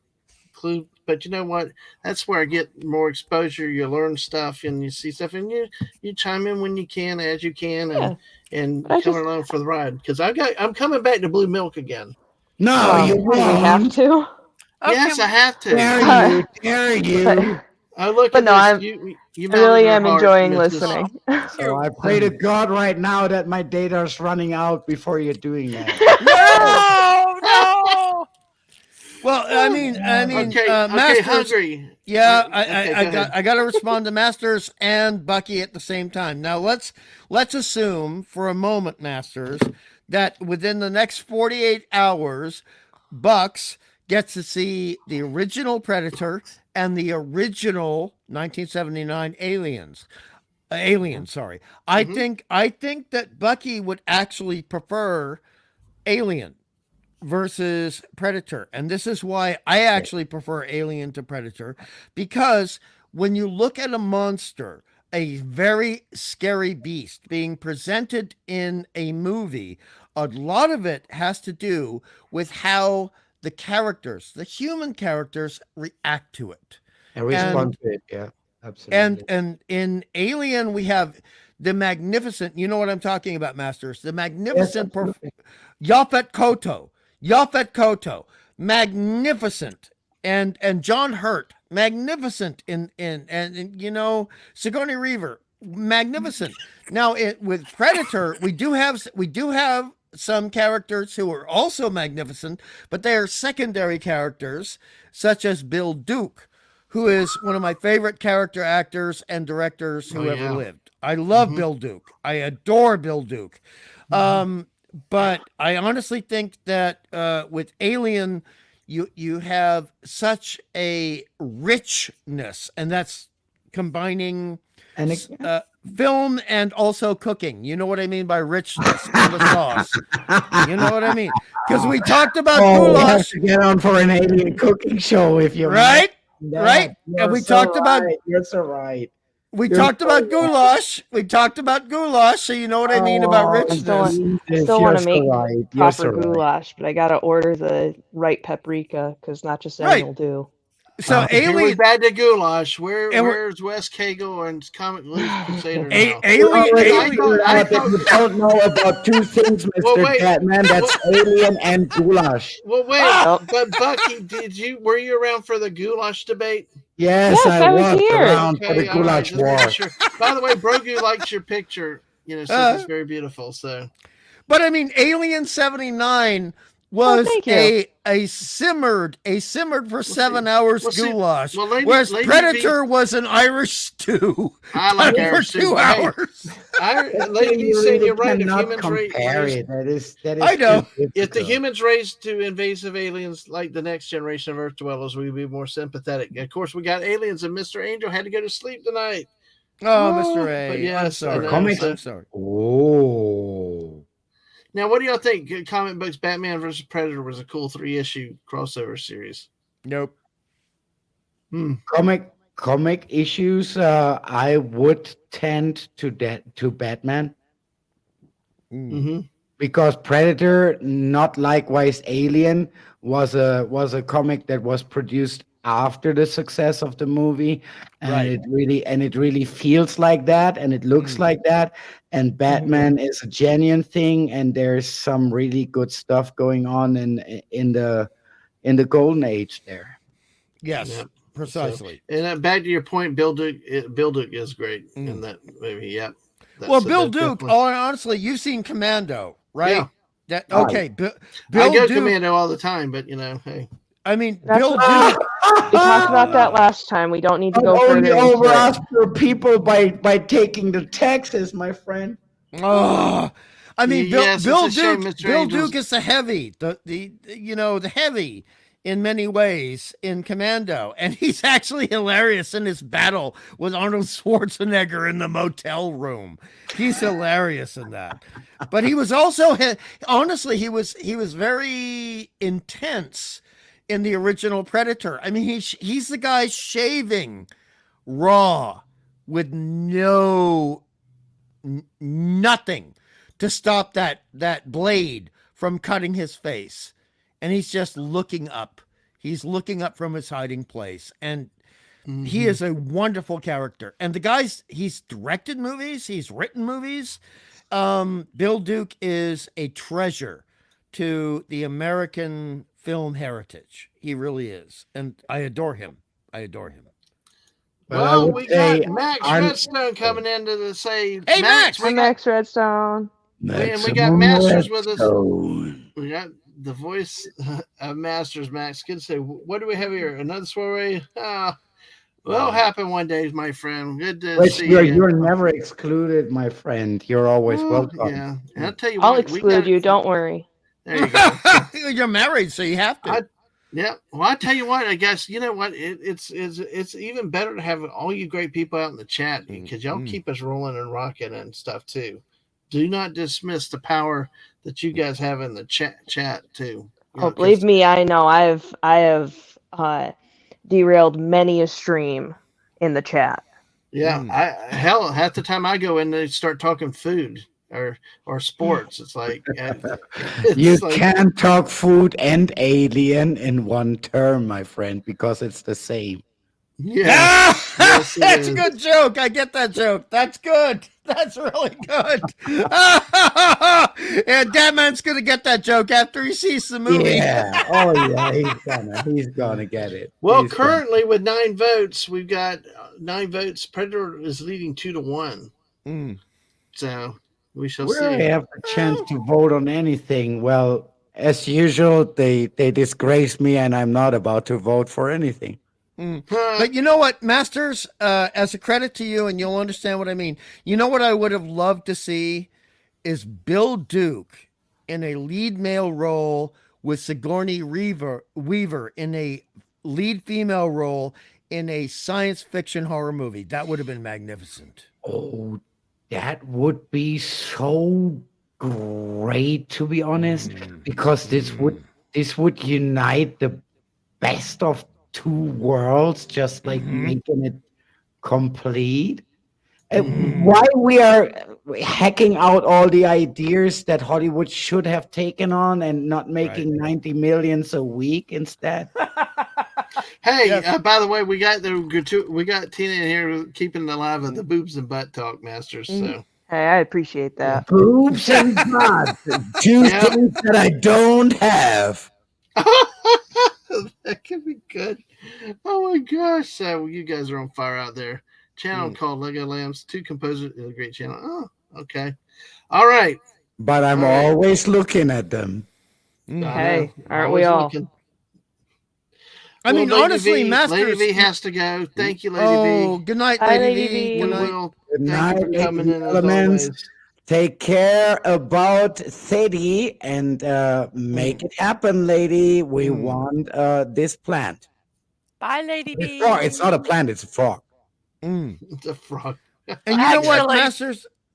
clue. But you know what? That's where I get more exposure. You learn stuff and you see stuff, and you chime in when you can, as you can, and come along for the ride. Because I'm coming back to Blue Milk again. No, you won't. We have to. Yes, I have to. Dare you. I look but at no, this. You I really am enjoying listening. So I pray to God right now that my data is running out before you're doing that. No. Well, I mean, okay, Masters. Hungry. Yeah, I got to respond to Masters and Bucky at the same time. Now let's assume for a moment, Masters, that within the next 48 hours, Bucks gets to see the original Predator and the original 1979 Aliens. Sorry. I think that Bucky would actually prefer Alien versus Predator. And this is why I actually prefer Alien to Predator, because when you look at a monster, a very scary beast being presented in a movie, a lot of it has to do with how the human characters react to it. And respond to it, yeah. Absolutely. And in Alien, we have the magnificent, you know what I'm talking about, Masters, the magnificent Yaphet Kotto, magnificent, and John Hurt, magnificent, and you know, Sigourney Weaver, magnificent. Now with Predator, we do have some characters who are also magnificent, but they are secondary characters, such as Bill Duke, who is one of my favorite character actors and directors who ever lived. I love Bill Duke. I adore Bill Duke. But I honestly think that with Alien, you have such a richness, and that's combining film and also cooking. You know what I mean by richness in the sauce. You know what I mean? Because we talked about goulash. We have to get on for an Alien cooking show if you're right. Right? And we talked about you're so right. We talked about goulash. So you know what I mean about richness. I still want to make proper goulash, but I got to order the right paprika because not just any will do. So Alien, we're bad to goulash. Where's Wes Cagle and Comic Relief Crusader now? Alien. You don't know about two things, Mr. Dadman. That's Alien and goulash. Well, wait, but Bucky, were you around for the goulash debate? Yes, I was here. Around for the goulash war. Sure. By the way, Brogu likes your picture. You know, says it's very beautiful. So, but I mean, Alien 79 was a simmered for 7 hours goulash, whereas Predator was an Irish stew. I like Irish stew for 2 hours. Lady saying you're right. If humans I know. If the humans raised to invasive aliens like the next generation of Earth dwellers, we'd be more sympathetic. Of course, we got aliens, and Mr. Angel had to go to sleep tonight. Oh, Mr. A. But yes, I'm sorry. I'm sorry. Oh. Now, what do y'all think? Comic books, Batman vs. Predator was a cool 3-issue crossover series. Nope. Comic issues. I would tend to Batman. Because Predator, not likewise Alien, was a comic that was produced after the success of the movie, and it really feels like that, and it looks like that. And Batman is a genuine thing, and there's some really good stuff going on in the golden age there. Yes, Yep. precisely. So, and back to your point, Bill Duke is great in that movie. Yep. Well, Bill Duke, honestly, you've seen Commando, right? Yeah. Okay. Bill I go Duke, Commando all the time, but hey. I mean, That's Bill what Duke. we talked about that last time. We don't need to go only further over into us it. for people by taking the taxes, my friend. Oh, I mean, Yes, Bill it's a shame, Duke. Mr. Bill Angels. Duke is the heavy, the heavy in many ways in Commando, and he's actually hilarious in his battle with Arnold Schwarzenegger in the motel room. He's hilarious in that. But he was also, honestly, he was very intense in the original Predator. I mean, he's the guy shaving raw with nothing to stop that blade from cutting his face, and he's just looking up. He's looking up from his hiding place, and he is a wonderful character. And the guy's, he's directed movies, he's written movies. Bill Duke is a treasure to the American film heritage. He really is, and I adore him. Well, we got Max Redstone coming in to say, "Hey, Max, Max Redstone." And we got Masters with us. We got the voice of Masters, Max. Good to say, what do we have here? Another soiree? Will happen one day, my friend. Good to see you. You're never excluded, my friend. You're always welcome. Yeah, and I'll tell you I'll what, exclude you. Don't worry. There you go. You're married, so you have to. Yeah. Well, I tell you what. I guess you know what. It's even better to have all you great people out in the chat because y'all keep us rolling and rocking and stuff too. Do not dismiss the power that you guys have in the chat too. Believe me, I know. I have derailed many a stream in the chat. Yeah, hell, half the time I go in, they start talking food or sports. It's like you can't talk food and alien in one term, my friend, because it's the same. Yeah, yes, that's a good joke. I get that joke. That's good. That's really good. And Dadman's gonna get that joke after he sees the movie. Yeah. Oh yeah, he's gonna get it. Well, currently with 9 votes, we've got 9 votes. Predator is leading 2-1. So we shall see. We have a chance to vote on anything. Well, as usual, they disgrace me, and I'm not about to vote for anything. But you know what, Masters, as a credit to you, and you'll understand what I mean, you know what I would have loved to see is Bill Duke in a lead male role with Sigourney Weaver in a lead female role in a science fiction horror movie. That would have been magnificent. Oh, that would be so great, to be honest, because this would unite the best of 2 worlds, just like making it complete. Why we are hacking out all the ideas that Hollywood should have taken on and not making 90 millions a week instead. Hey, by the way, we got Tina in here keeping alive of the boobs and butt talk, Masters. So hey, I appreciate that. Boobs and butt, 2 things that I don't have. That could be good. Oh my gosh! So you guys are on fire out there. Channel called Lego Lambs. 2 composers. A great channel. Oh, okay. All right. But I'm always looking at them. Hey, aren't we all? I mean, honestly, Masters. Lady V has to go. Thank you, Lady V. Oh, good night, Lady V. Good night. Good night, coming in as always. Take care about Sadie and make it happen, lady. We want this plant. Bye, Lady B. It's not a plant, it's a frog. It's a frog. And you know what,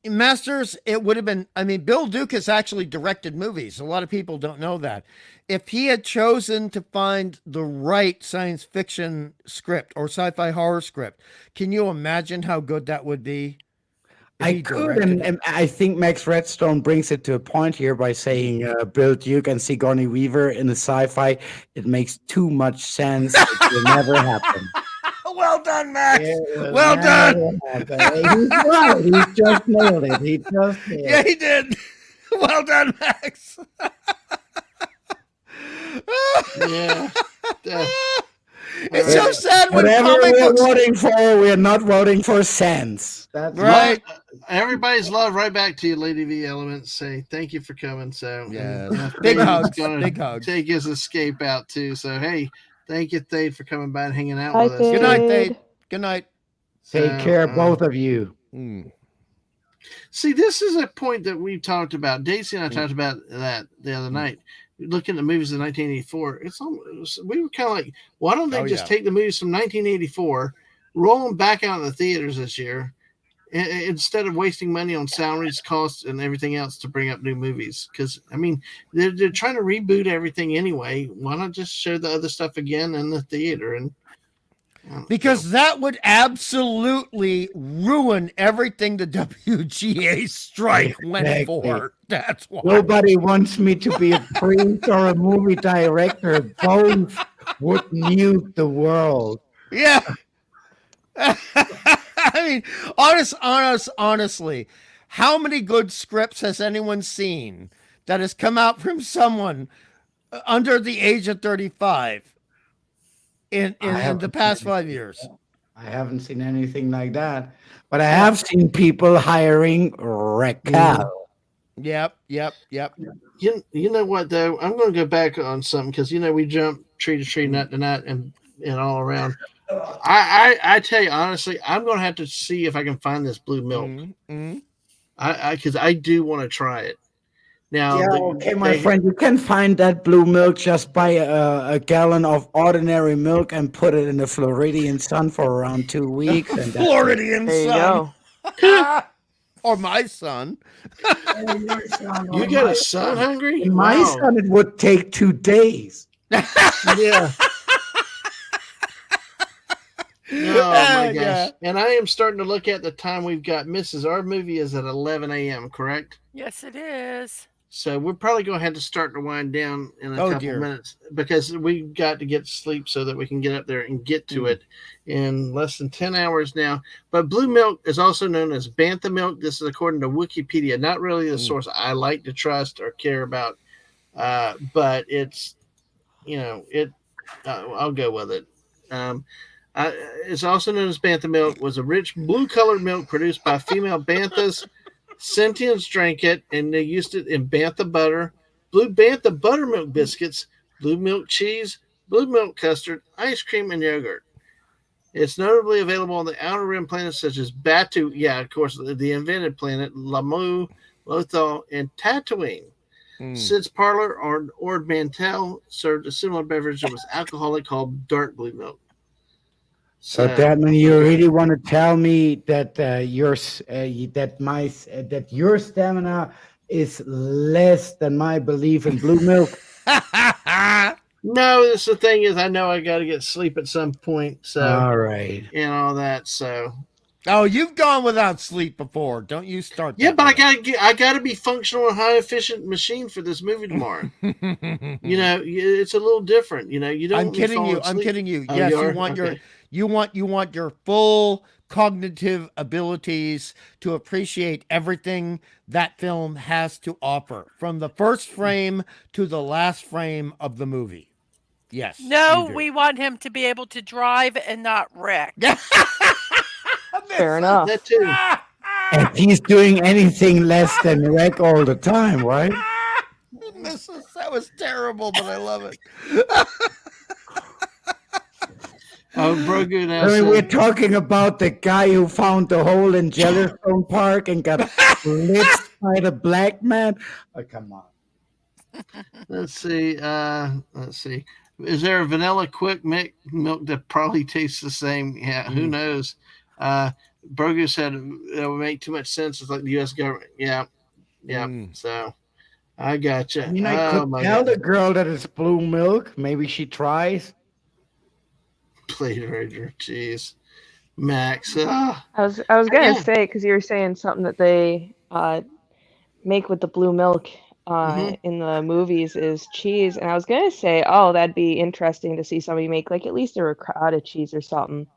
Masters, it would have been, I mean, Bill Duke has actually directed movies. A lot of people don't know that. If he had chosen to find the right science fiction script or sci-fi horror script, can you imagine how good that would be? He could, directed it. and I think Max Redstone brings it to a point here by saying Bill Duke and Sigourney Weaver in a sci-fi. It makes too much sense. It will never happen. Well done, Max. It will Well done. never happen. He's right. He just nailed it. He just nailed Yeah, it. he did. Well done, Max. Yeah. It's so sad when Whatever comic we're books. voting for, we're not voting for sense. That's Right. Everybody's love right back to you, Lady V Elements. Say thank you for coming. So Yes. and, Big Thade is hugs. gonna Big hugs. Take his escape out too. So hey, thank you, Thade, for coming by and hanging out Hi, with us. Good night, Thade. Thade. Good night. Take So, care, both of you. See, this is a point that we talked about. Daisy and I talked about that the other night. Looking at the movies in 1984, we were kind of like, why don't they just take the movies from 1984, roll them back out in the theaters this year, instead of wasting money on salaries, costs, and everything else to bring up new movies? Because I mean, they're trying to reboot everything anyway. Why not just show the other stuff again in the theater? And because that would absolutely ruin everything the WGA strike went for. That's why. Nobody wants me to be a priest or a movie director. Both would mute the world. Yeah. I mean, honestly, how many good scripts has anyone seen that has come out from someone under the age of 35 in the past 5 years? I haven't seen anything like that, but I have seen people hiring Raquel. Yep. You know what though? I'm going to go back on something because we jump tree to tree, nut to nut, and all around. I tell you honestly, I'm going to have to see if I can find this blue milk. Because I do want to try it. Now, okay, my friend, you can find that blue milk. Just buy a gallon of ordinary milk and put it in the Floridian sun for around 2 weeks. And Floridian There sun. you go. Or my son. You got a son hungry? In my son, it would take 2 days. Yeah. Oh my gosh. Yeah. And I am starting to look at the time we've got. Our movie is at 11 a.m., correct? Yes, it is. So we're probably going to have to start to wind down in a couple minutes because we've got to get to sleep so that we can get up there and get to it in less than 10 hours now. But blue milk is also known as bantha milk. This is according to Wikipedia, not really the source I like to trust or care about, but it's, I'll go with it. It's also known as bantha milk, was a rich blue-colored milk produced by female banthas. Sentients drank it, and they used it in bantha butter, blue bantha buttermilk biscuits, blue milk cheese, blue milk custard, ice cream, and yogurt. It's notably available on the outer rim planets such as Batu, of course, the invented planet, Lamu, Lothal, and Tatooine. Sid's Parlor or Ord Mantell served a similar beverage that was alcoholic called dark blue milk. So Dadman, you really want to tell me that your stamina is less than my belief in blue milk? No, the thing is, I know I got to get sleep at some point. So all right, and all that. So you've gone without sleep before. Don't you start? Yeah, but I got to be functional and high efficient machine for this movie tomorrow. It's a little different. You don't. I'm kidding you. Yes, you want your full cognitive abilities to appreciate everything that film has to offer, from the first frame to the last frame of the movie. Yes. No, we want him to be able to drive and not wreck. Fair enough. That too. And he's doing anything less than wreck all the time, right? That was terrible, but I love it. We're talking about the guy who found the hole in Yellowstone Park and got blitzed by the black man. Oh, come on. Let's see. Is there a vanilla quick milk that probably tastes the same? Yeah, who knows? Brogu said it would make too much sense. It's like the U.S. government. Yeah. So I gotcha. I mean, I could tell the girl that it's blue milk. Maybe she tries. Plate Ranger, jeez. Max. I was gonna say, because you were saying something that they make with the blue milk in the movies is cheese, and I was gonna say, oh, that'd be interesting to see somebody make like at least a ricotta cheese or something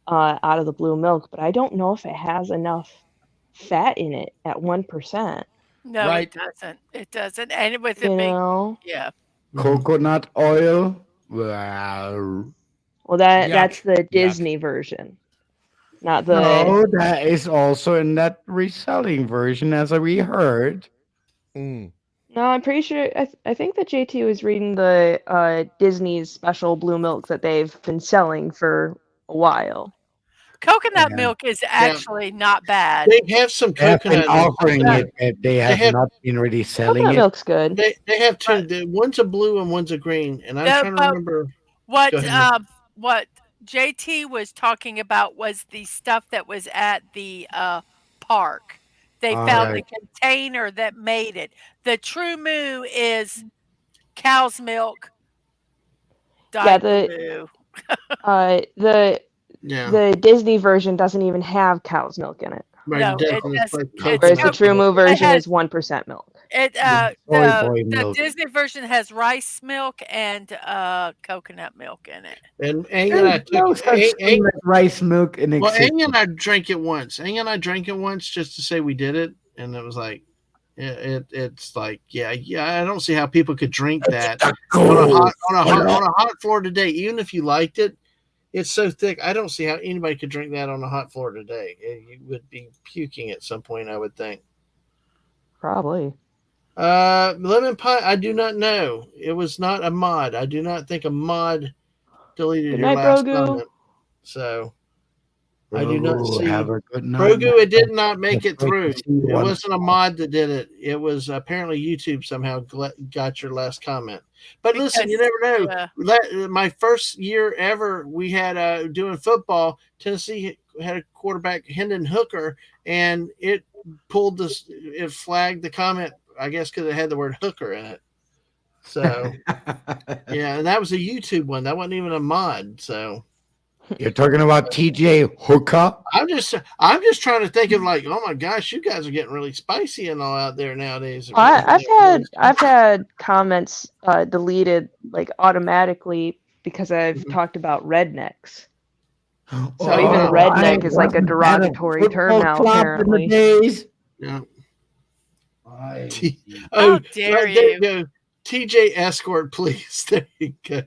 out of the blue milk, but I don't know if it has enough fat in it at 1%. No, Right. it doesn't. It doesn't. And with You it being, know? yeah. Coconut oil. Wow. Well, that's Yuck. the Yuck. Disney version, not the. No, that is also in that reselling version, as we heard. No, I'm pretty sure. I think that JT was reading the Disney's special blue milk that they've been selling for a while. Coconut milk is actually not bad. They have some They have been coconut. offering it, but they have not been really selling Coconut it. milk's good. They have two. One's a blue and one's a green, and I'm trying to remember. What JT was talking about was the stuff that was at the park. They found the container that made it. The True Moo is cow's milk. Yeah, the Disney version doesn't even have cow's milk in it. Right, no, it's like whereas the True Moo version is 1% milk. The Disney version has rice milk and coconut milk in it. And Ang and I took rice milk in Well, Ang and I drank it once. Ang and I drank it once just to say we did it, and it was like, it's like, yeah. I don't see how people could drink that on a hot Florida day, even if you liked it. It's so thick. I don't see how anybody could drink that on a hot Florida day. You would be puking at some point, I would think. Probably. Lemon pie, I do not know. It was not a mod. I do not think a mod deleted your last comment. So I do not see. Grogu, it did not make it through. It wasn't a mod that did it. It was apparently YouTube somehow got your last comment. But listen, you never know. My first year ever, we had doing football. Tennessee had a quarterback, Hendon Hooker, and it pulled this. It flagged the comment, I guess, because it had the word hooker in it. So yeah, and that was a YouTube one. That wasn't even a mod. So. You're talking about TJ Hooker? I'm just trying to think of like, oh my gosh, you guys are getting really spicy and all out there nowadays. I've had comments deleted like automatically because I've talked about rednecks. So even redneck is like a derogatory term now, apparently. Yeah. How dare you? There you go. TJ Escort, please. There you go.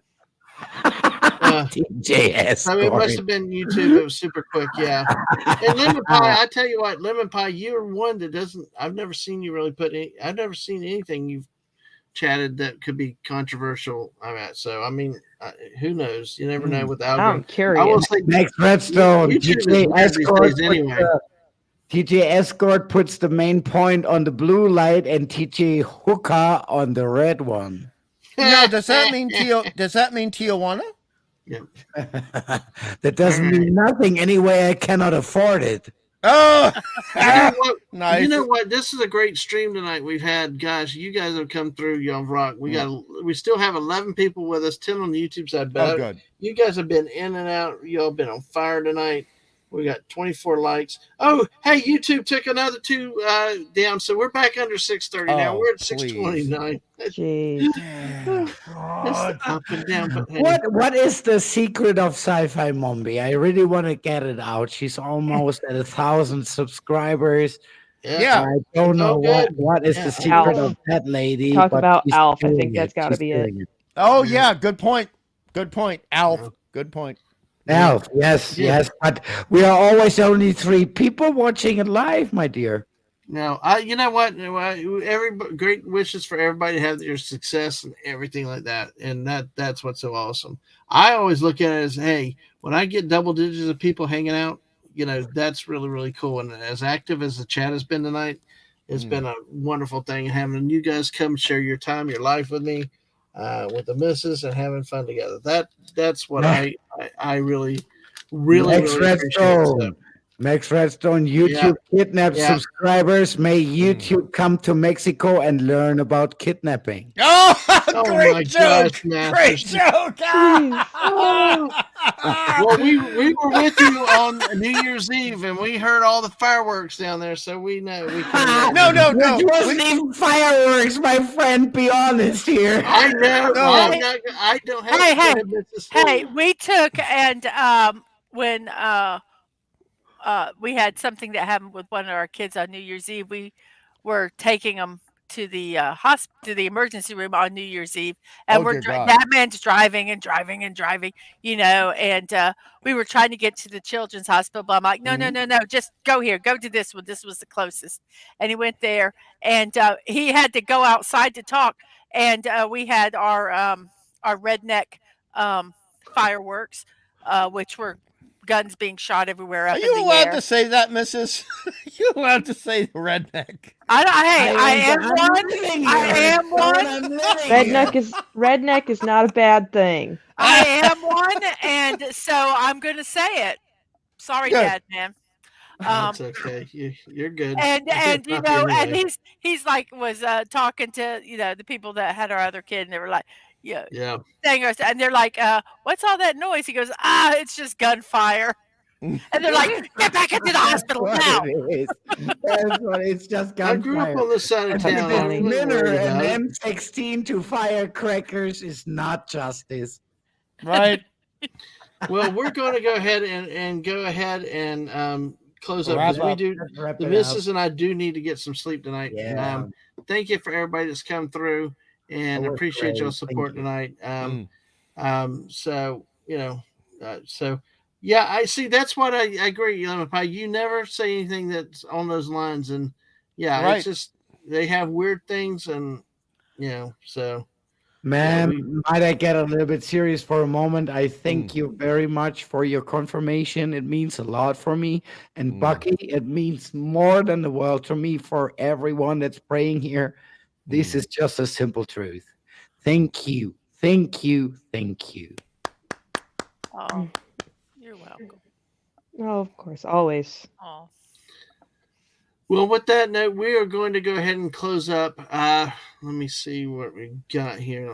TJS. I mean, it must have been YouTube. It was super quick, yeah. And lemon pie, I tell you what, lemon pie, you're one that doesn't. I've never seen you really I've never seen anything you've chatted that could be controversial. So I mean, who knows? You never know with the algorithm. I'm curious. I will say, next Redstone. TJ Escort puts the main point on the blue light, and TJ Hooker on the red one. No, does that mean Tijuana? Yeah. That doesn't mean nothing anyway. I cannot afford it. Oh, you know what? Nice. You know what? This is a great stream tonight. We've had, gosh, you guys have come through. Y'all rock. We still have 11 people with us, 10 on the YouTube side. But good. You guys have been in and out. Y'all been on fire tonight. We got 24 likes. Oh, hey, YouTube took another 2 down, so we're back under 630 now. We're at 629. Jeez. Up and down. But hey. What is the secret of Sci-Fi Mombi? I really want to get it out. She's almost at 1,000 subscribers. Yeah. I don't know what is the secret of that lady. Talk about Alf. I think that's got to be it. Oh, yeah. Good point. Alf. Good point. Alf, yes, but we are always only 3 people watching it live, my dear. No, you know what? Every great wishes for everybody to have their success and everything like that, and that's what's so awesome. I always look at it as, hey, when I get double digits of people hanging out, that's really, really cool. And as active as the chat has been tonight, it's been a wonderful thing having you guys come share your time, your life with me. With the missus and having fun together. That's what I really appreciate. So, Max Redstone, YouTube kidnaps subscribers. May YouTube come to Mexico and learn about kidnapping. Oh, great my joke! gosh, Great joke! Well, we were with you on New Year's Eve, and we heard all the fireworks down there, so we know we can. No. It wasn't even fireworks, my friend. Be honest here. I know. No. I don't have. Hey, we took and when we had something that happened with one of our kids on New Year's Eve. We were taking them to the to the emergency room on New Year's Eve, and that man's driving and driving and driving, and we were trying to get to the children's hospital, but I'm like, no, just go here, go to this one. This was the closest, and he went there, and he had to go outside to talk, and we had our redneck fireworks, which were guns being shot everywhere up in the air. Are you allowed to say that, Mrs.? You allowed to say redneck? I am one. Redneck is not a bad thing. I am one, and so I'm going to say it. Sorry, Dad, man. That's okay. You're good. And and he's like was talking to the people that had our other kid, and they were like, yeah, and they're like, what's all that noise? He goes, it's just gunfire. And they're like, get back into the hospital now. That's what it's just gunfire. I grew up on this side of town. Miller and M16 to firecrackers is not justice. Right. Well, we're going to go ahead and close up because we do. The missus and I do need to get some sleep tonight. Yeah. Thank you for everybody that's come through, and appreciate your support tonight. Yeah, I see. That's what I agree. You never say anything that's on those lines, and it's just they have weird things, and so. Ma'am, might I get a little bit serious for a moment? I thank you very much for your confirmation. It means a lot for me. And Bucky, it means more than the world to me for everyone that's praying here. This is just a simple truth. Thank you. Thank you. Thank you. Oh, you're welcome. Oh, of course, always. Oh. Well, with that note, we are going to go ahead and close up. Let me see what we got here.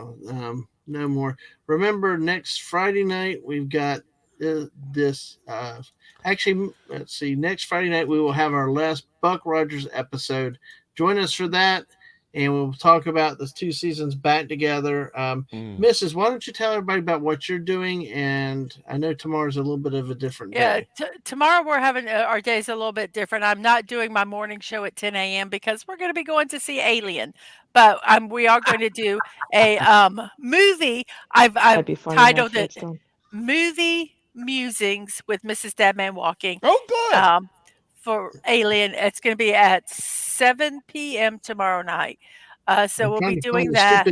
No more. Remember, next Friday night, we've got this. Actually, let's see. Next Friday night, we will have our last Buck Rogers episode. Join us for that, and we'll talk about the 2 seasons back together. Mrs., why don't you tell everybody about what you're doing? And I know tomorrow's a little bit of a different day. Tomorrow we're having our day's a little bit different. I'm not doing my morning show at 10 a.m. because we're going to be going to see Alien. But we are going to do a movie. I've titled it Movie Musings with Mrs. Dadman Walking. Oh, good. For Alien. It's going to be at 7 p.m. tomorrow night. So we'll be doing that.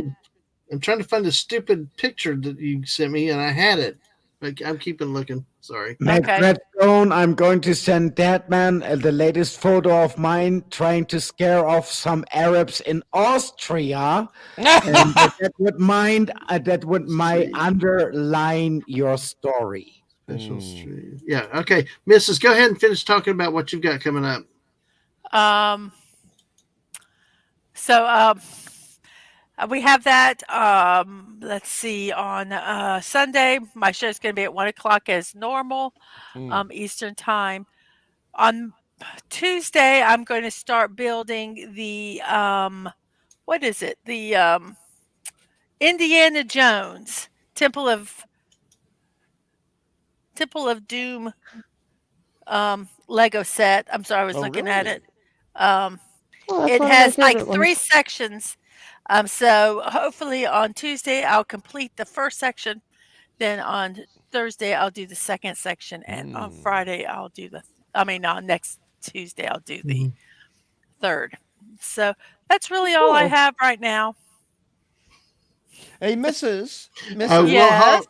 I'm trying to find a stupid picture that you sent me, and I had it. But I'm keeping looking. Sorry. Max Redstone, I'm going to send Dadman the latest photo of mine trying to scare off some Arabs in Austria. And that would underline your story. Special stream. Yeah. Okay. Mrs., go ahead and finish talking about what you've got coming up. We have that. Let's see. On Sunday, my show is going to be at 1:00 as normal, Eastern time. On Tuesday, I'm going to start building the what is it? The Indiana Jones Temple of Doom Lego set. I'm sorry, I was looking at it. It has like 3 sections. So hopefully on Tuesday I'll complete the first section. Then on Thursday I'll do the second section, and on Friday I'll do next Tuesday I'll do the third. So that's really all I have right now. Hey, Mrs. Yes.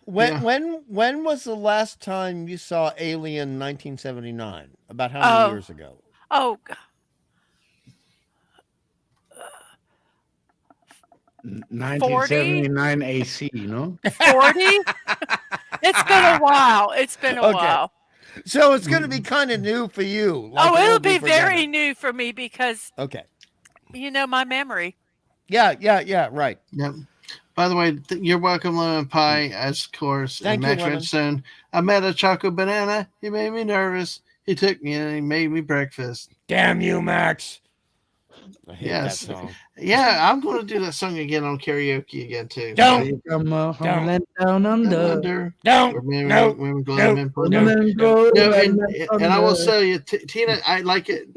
When was the last time you saw Alien 1979? About how many years ago? Oh, 1979 AC, no? 40? It's been a while. So it's going to be kind of new for you. Like it'll be very new for me because my memory. Yeah, right. Yep. By the way, you're welcome, Lemon Pie, as of course. Thank Max you, Lemon. Redstone. I met a Choco Banana. He made me nervous. He took me and he made me breakfast. Damn you, Max. I hate that Yes. song. Yeah, I'm going to do that song again on karaoke again, too. Don't. Homeland down under. Don't. No. And I will tell you, Tina, I like it.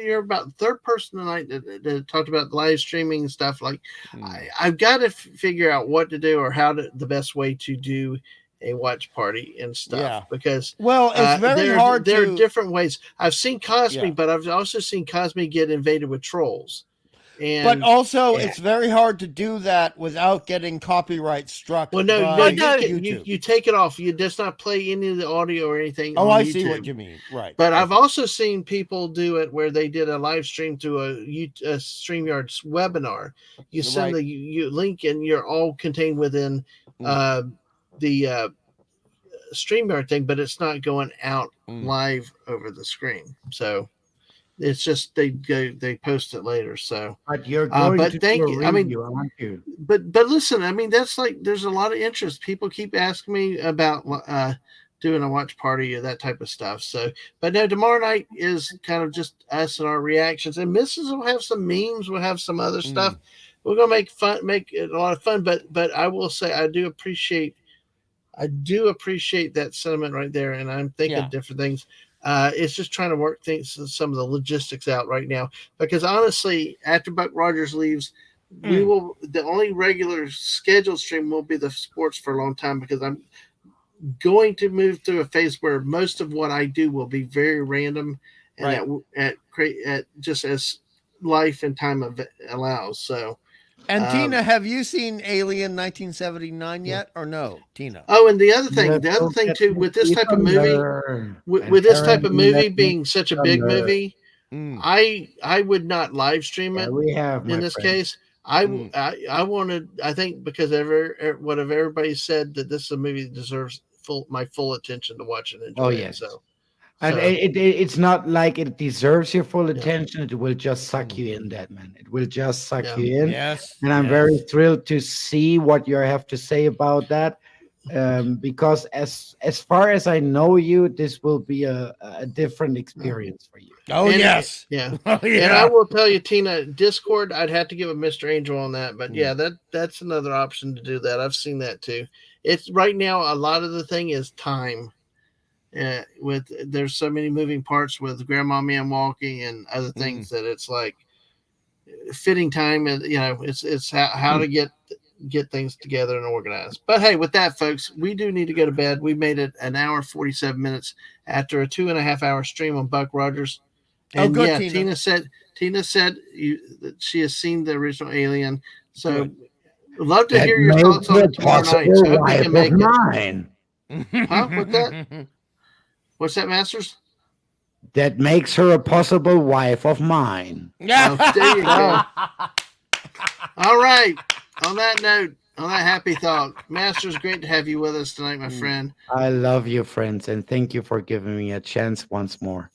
You're about the third person tonight that talked about live streaming stuff. Like, I've got to figure out what to do or the best way to do a watch party and stuff because it's very hard. There are different ways. I've seen Cosme, but I've also seen Cosme get invaded with trolls. But also, it's very hard to do that without getting copyright struck. Well, no, you take it off. You just not play any of the audio or anything. Oh, I YouTube. see what you mean. Right. But I've also seen people do it where they did a live stream to a StreamYard webinar. You send the link, and you're all contained within the StreamYard thing, but it's not going out live over the screen. So. It's just they post it later. So, but you're going to do a review, aren't you? But listen, I mean that's like there's a lot of interest. People keep asking me about doing a watch party or that type of stuff. So, but no, tomorrow night is kind of just us and our reactions. And Mrs. will have some memes. We'll have some other stuff. We're gonna make it a lot of fun. But I will say I do appreciate that sentiment right there. And I'm thinking different things. It's just trying to work some of the logistics out right now, because honestly, after Buck Rogers leaves, the only regular scheduled stream will be the sports for a long time, because I'm going to move through a phase where most of what I do will be very random and at just as life and time allows. So. And Tina, have you seen Alien 1979 yet, or no, Tina? Oh, and the other thing too, with this type of movie, with this type of movie being such a big movie, I would not live stream it. We have in this case. I wanted. I think because what everybody said, that this is a movie that deserves my full attention to watch and enjoy. Oh yes. So. And it's not like it deserves your full attention. It will just suck you in, Dadman. It will just suck you in. Yes. And I'm very thrilled to see what you have to say about that. Because as far as I know you, this will be a different experience for you. Oh, yes. Yeah. Oh, yeah. And I will tell you, Tina, Discord, I'd have to give a Mr. Angel on that. But that's another option to do that. I've seen that too. It's right now, a lot of the thing is time. There's so many moving parts with Grandma Man walking and other things that it's like fitting time, and it's how to get things together and organized. But hey, with that, folks, we do need to go to bed. We made it an hour 47 minutes after a 2.5 hour stream on Buck Rogers. And good, Tina said that she has seen the original Alien. So I'd love to hear your thoughts on it tomorrow night. So I hope you can make it. Huh? What's that? What's that, Masters? That makes her a possible wife of mine. Yeah. Oh, there you go. All right. On that note, on that happy thought, Masters, great to have you with us tonight, my friend. I love you, friends, and thank you for giving me a chance once more.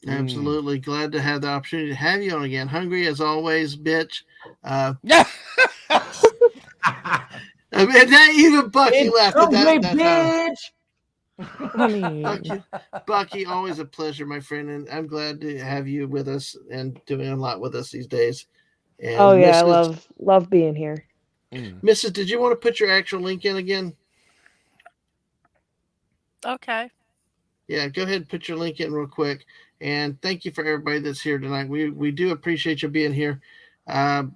Absolutely. Glad to have the opportunity to have you on again. Hungry as always, bitch. I mean, even Bucky laughed at that. Bitch. Bucky, always a pleasure, my friend, and I'm glad to have you with us and doing a lot with us these days. And I love being here. Mrs., did you want to put your actual link in again? Okay. Yeah, go ahead and put your link in real quick. And thank you for everybody that's here tonight. We do appreciate you being here. And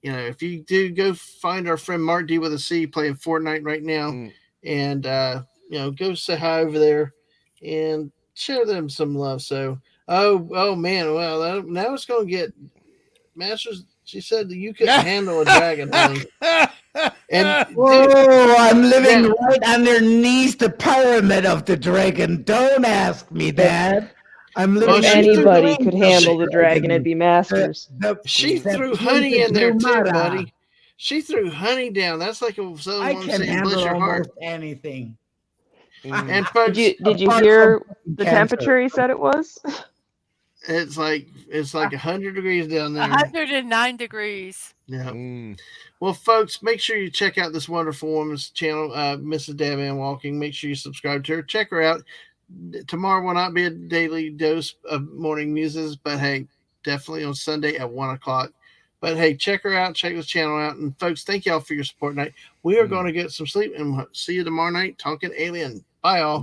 if you do, go find our friend Mark D with a C playing Fortnite right now, and go say hi over there and share them some love. So, oh man, well, now it's going to get Masters. She said that you couldn't handle a dragon, honey. And I'm living right underneath the pyramid of the dragon. Don't ask me that. I'm living. Anybody could handle the dragon. It'd be Masters. She threw honey in there too, buddy. She threw honey down. That's like I can handle almost anything. And folks, did you hear the temperature he said it was? It's like 100 degrees down there. 109 degrees. Yeah. Well, folks, make sure you check out this wonderful woman's channel, Mrs. Dadman Walking. Make sure you subscribe to her. Check her out. Tomorrow will not be a daily dose of morning muses, but hey, definitely on Sunday at 1 o'clock. But hey, check her out. Check this channel out. And folks, thank y'all for your support tonight. We are going to get some sleep and see you tomorrow night talking alien. Bye, all.